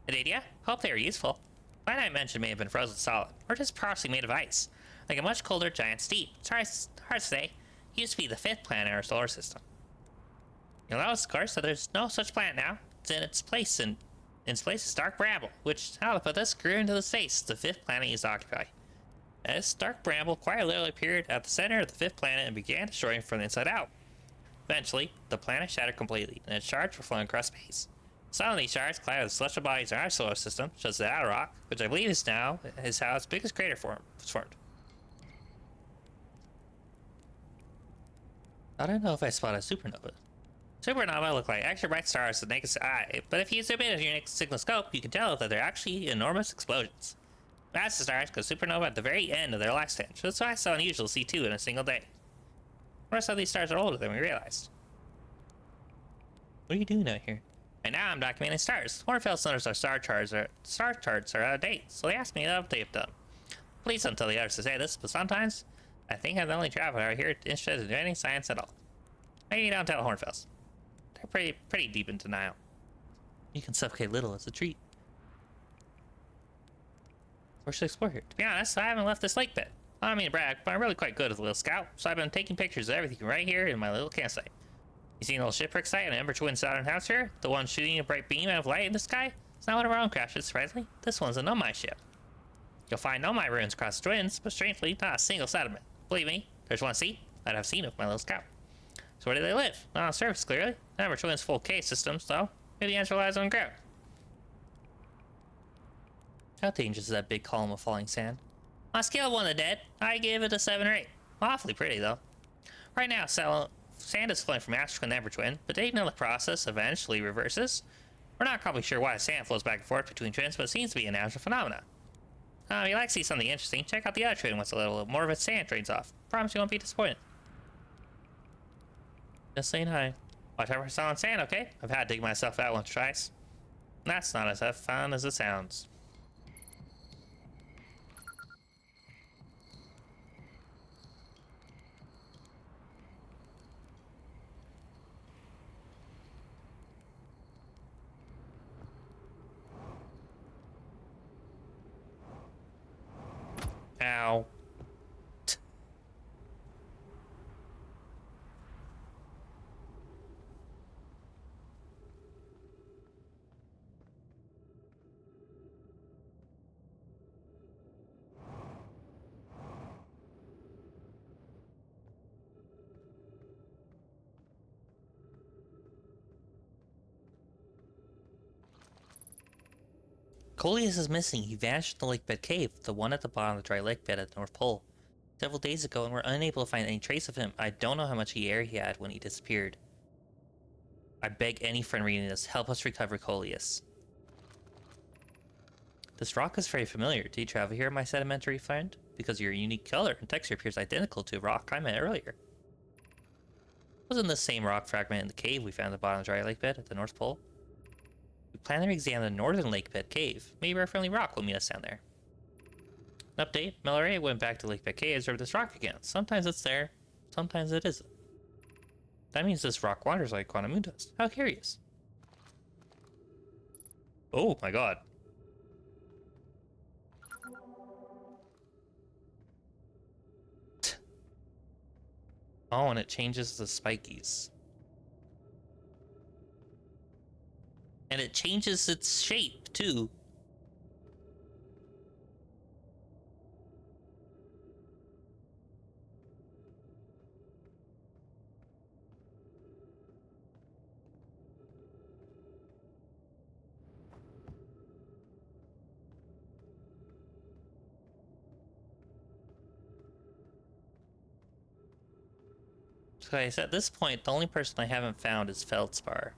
Did ya? Hope they were useful. What I mentioned may have been frozen solid, or just partially made of ice, like a much colder giant steep. It's hard to say. It used to be the fifth planet in our solar system. You'll notice, of course, that there's no such planet now. It's in its place, and in its place is dark bramble, which, how to put this, grew into the space the fifth planet used to occupy. This dark bramble quite literally appeared at the center of the fifth planet and began destroying from the inside out. Eventually, the planet shattered completely, and its shards were flowing across space. Some of these shards collided with celestial bodies in our solar system, such as the Outer Rock, which I believe is how its biggest crater was formed. I don't know if I spot a supernova. Supernova look like extra bright stars with the naked eye, but if you zoom in with your signal scope, you can tell that they're actually enormous explosions. Massive stars go supernova at the very end of their lifespan, so it's why it's so unusual to see two in a single day. Most of these stars are older than we realized. What are you doing out here? And now I'm documenting stars. Hornfield noticed our star charts are out of date, so they asked me to update them. Please don't tell the others to say this, but sometimes I think I'm the only traveler out here interested in any science at all. Maybe don't tell Hornfels. They're pretty deep in denial. You can suffocate little as a treat. Where should I explore here? To be honest, I haven't left this lake bed. I don't mean to brag, but I'm really quite good as a little scout, so I've been taking pictures of everything right here in my little campsite. You seen a little shipwreck site on the Ember Twin Southern Hemisphere? The one shooting a bright beam out of light in the sky? It's not one of our own crashes, surprisingly. This one's a Nomai ship. You'll find Nomai ruins across the Twins, but strangely, not a single settlement. Believe me, there's one seat that I've seen of my little scout. So where do they live? Not on the surface, clearly. The Ember Twin's full cave systems, though. Maybe the answer lies on the ground. How dangerous is that big column of falling sand? On a scale of 1 to dead, I give it a 7 or 8. Awfully pretty, though. Right now, sand is flowing from Astral and Ember Twin, but they know the process eventually reverses. We're not probably sure why sand flows back and forth between twins, but it seems to be a natural phenomenon. If you like to see something interesting, check out the other twin once a little more of its sand drains off. Promise you won't be disappointed. Just saying hi. Watch out for solid sand, okay? I've had to dig myself out once or twice. That's not as fun as it sounds. Ow. Coleus is missing. He vanished in the lakebed cave, the one at the bottom of the dry lake bed at the North Pole, several days ago, and we're unable to find any trace of him. I don't know how much air he had when he disappeared. I beg any friend reading this, help us recover Coleus. This rock is very familiar. Did you travel here, my sedimentary friend? Because your unique color and texture appears identical to a rock I met earlier. Wasn't this same rock fragment in the cave we found at the bottom of the dry lake bed at the North Pole? We plan to examine the northern lake bed cave. Maybe our friendly rock will meet us down there. An update, Melloray went back to lake bed cave and observed this rock again. Sometimes it's there, sometimes it isn't. That means this rock wanders like quantum moon dust. How curious. Oh my god. Oh, and it changes the spikies. And it changes its shape, too. So I said, at this point, the only person I haven't found is Feldspar.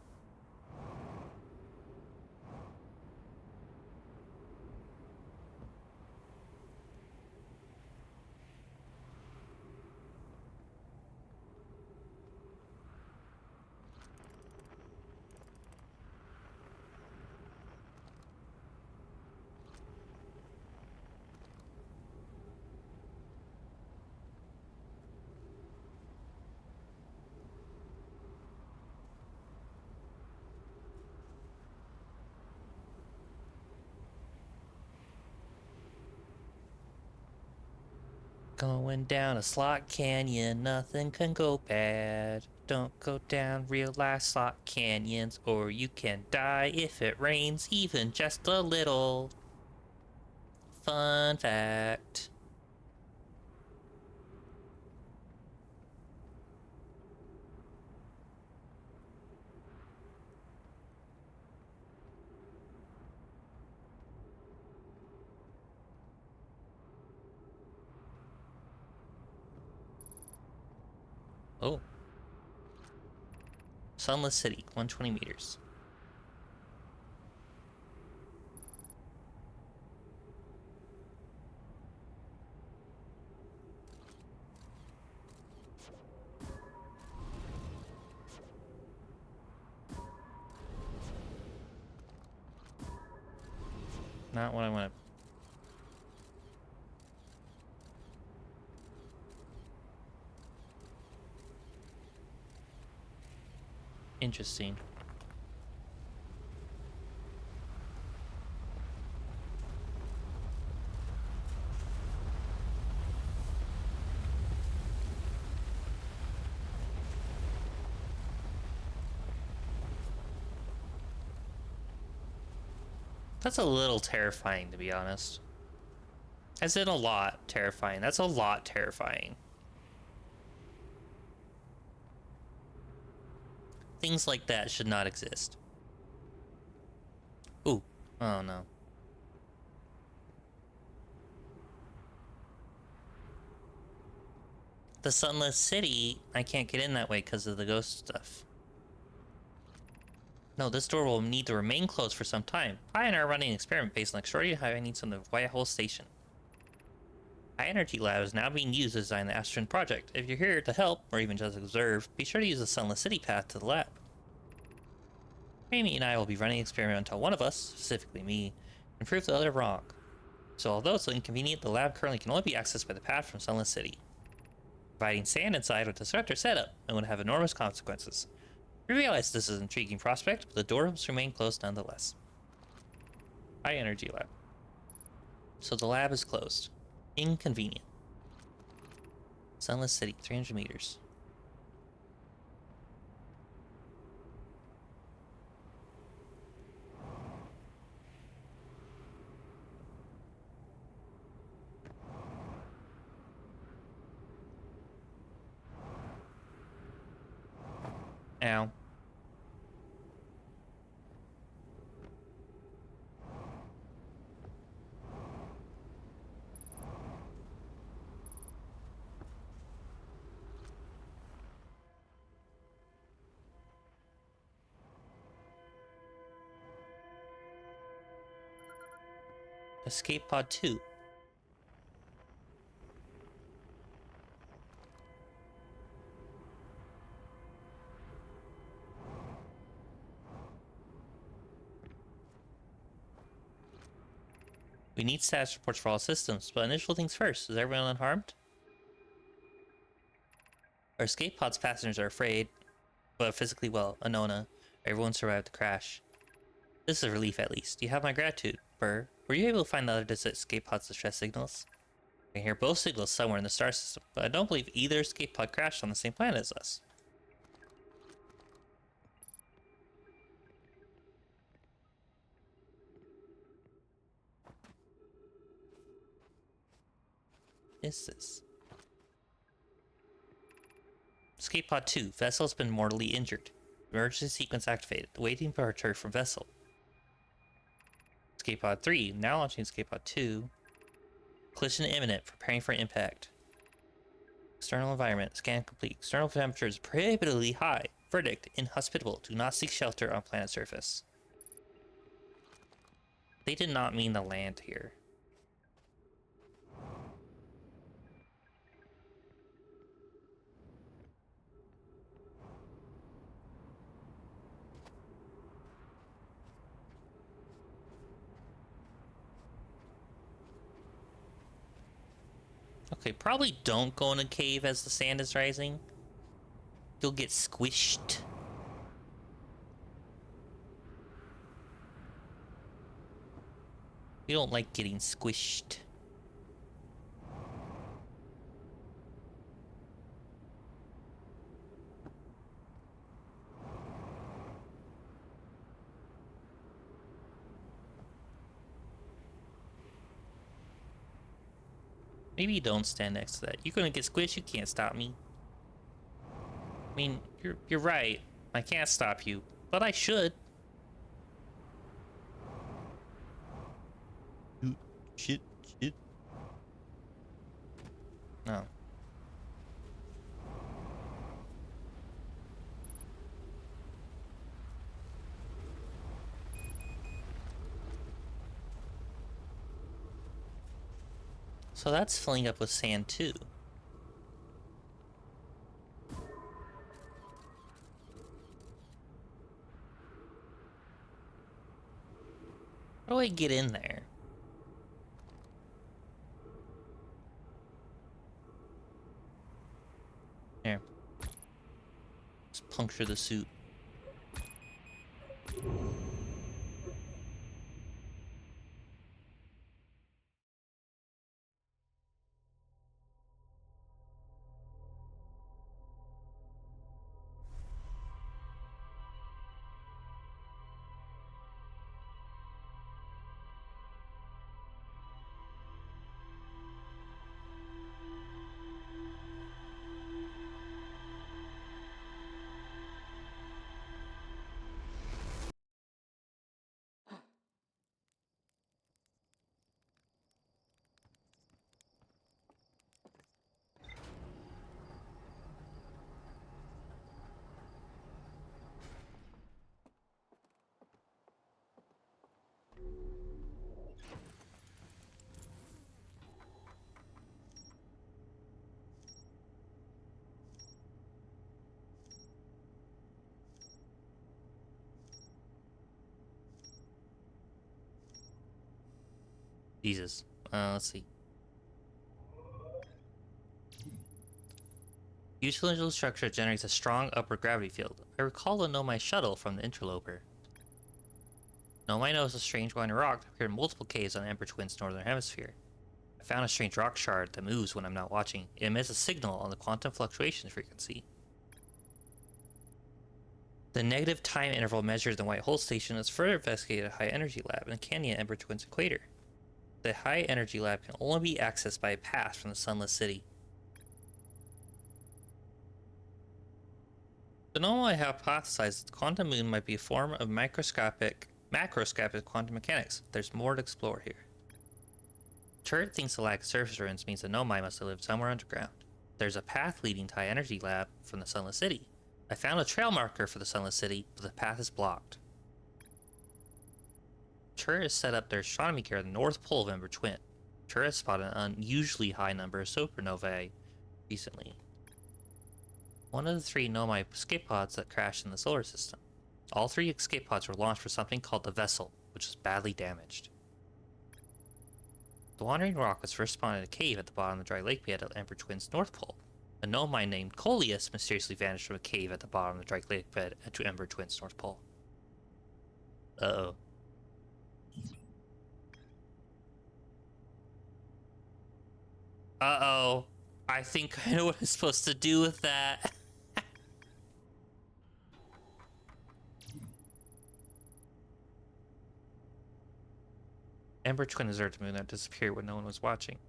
Going down a slot canyon, nothing can go bad. Don't go down real life slot canyons, or you can die if it rains even just a little. Fun fact. Oh. Sunless City, 120 meters. Not what I want to... Interesting. That's a little terrifying, to be honest. As in a lot terrifying. That's a lot terrifying. Things like that should not exist. Ooh. Oh no. The Sunless City, I can't get in that way because of the ghost stuff. No, this door will need to remain closed for some time. I and I are running an experiment based on extraordinary high needs on the White Hole Station. High Energy Lab is now being used to design the Astron project. If you're here to help, or even just observe, be sure to use the Sunless City path to the lab. Amy and I will be running an experiment until one of us, specifically me, can prove the other wrong. So although it's inconvenient, the lab currently can only be accessed by the path from Sunless City. Providing sand inside would disrupt our setup and would have enormous consequences. We realize this is an intriguing prospect, but the door must remain closed nonetheless. High Energy Lab. So the lab is closed. Inconvenient. Sunless City, 300 meters. Ow. Escape Pod 2. We need status reports for all systems, but initial things first. Is everyone unharmed? Our escape pod's passengers are afraid, but physically well. Anona. Everyone survived the crash. This is a relief at least. You have my gratitude, Burr. Were you able to find the other escape pod's distress signals? I can hear both signals somewhere in the star system, but I don't believe either escape pod crashed on the same planet as us. Is this? Escape pod 2. Vessel has been mortally injured. Emergency sequence activated. Awaiting departure from vessel. Escape pod 3. Now launching escape pod 2. Collision imminent. Preparing for impact. External environment. Scan complete. External temperatures prohibitively high. Verdict. Inhospitable. Do not seek shelter on planet surface. They did not mean to land here. Okay, probably don't go in a cave as the sand is rising. You'll get squished. We don't like getting squished. Maybe don't stand next to that. You're gonna get squished, you can't stop me. I mean, you're right. I can't stop you, but I should. Shit. No. So that's filling up with sand too. How do I get in there? Here. Just puncture the suit. Jesus. Let's see. Each cylindrical structure generates a strong upward gravity field. I recall the Nomai shuttle from the interloper. Nomai knows a strange glowing rock that appeared in multiple caves on Ember Twin's northern hemisphere. I found a strange rock shard that moves when I'm not watching. It emits a signal on the quantum fluctuation frequency. The negative time interval measured in the White Hole Station is further investigated at High Energy Lab in Canyon Ember Twin's equator. The High Energy Lab can only be accessed by a path from the Sunless City. The Nomai hypothesized that the quantum moon might be a form of macroscopic quantum mechanics. There's more to explore here. Turret thinks the lack of surface ruins means the Nomai must have lived somewhere underground. There's a path leading to High Energy Lab from the Sunless City. I found a trail marker for the Sunless City, but the path is blocked. Turret has set up their astronomy gear at the North Pole of Ember Twin. Turret spotted an unusually high number of supernovae recently. One of the 3 Nomai escape pods that crashed in the solar system. All 3 escape pods were launched for something called the Vessel, which was badly damaged. The Wandering Rock was first spawned in a cave at the bottom of the dry lake bed at Ember Twin's North Pole. A Nomai named Coleus mysteriously vanished from a cave at the bottom of the dry lake bed at Ember Twin's North Pole. Uh-oh. Uh-oh. I think I know what I'm supposed to do with that. Ember Twin is Earth moon that disappeared when no one was watching.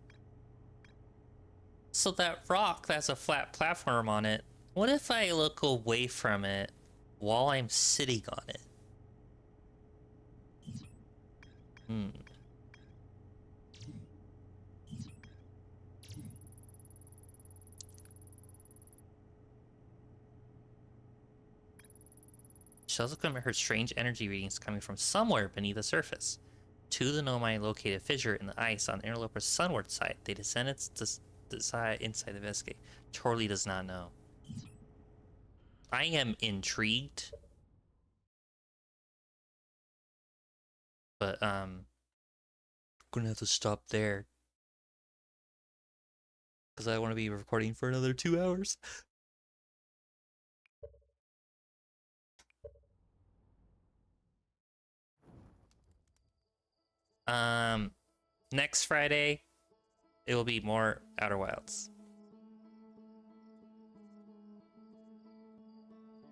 So that rock that's a flat platform on it, what if I look away from it while I'm sitting on it? Shell's equipment heard strange energy readings coming from somewhere beneath the surface. 2 of the Nomai located a fissure in the ice on the interloper's sunward side. They descended to inside the investigate. Torley does not know. I am intrigued. But, gonna have to stop there. Because I want to be recording for another 2 hours. Next Friday, it will be more Outer Wilds.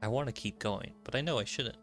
I want to keep going, but I know I shouldn't.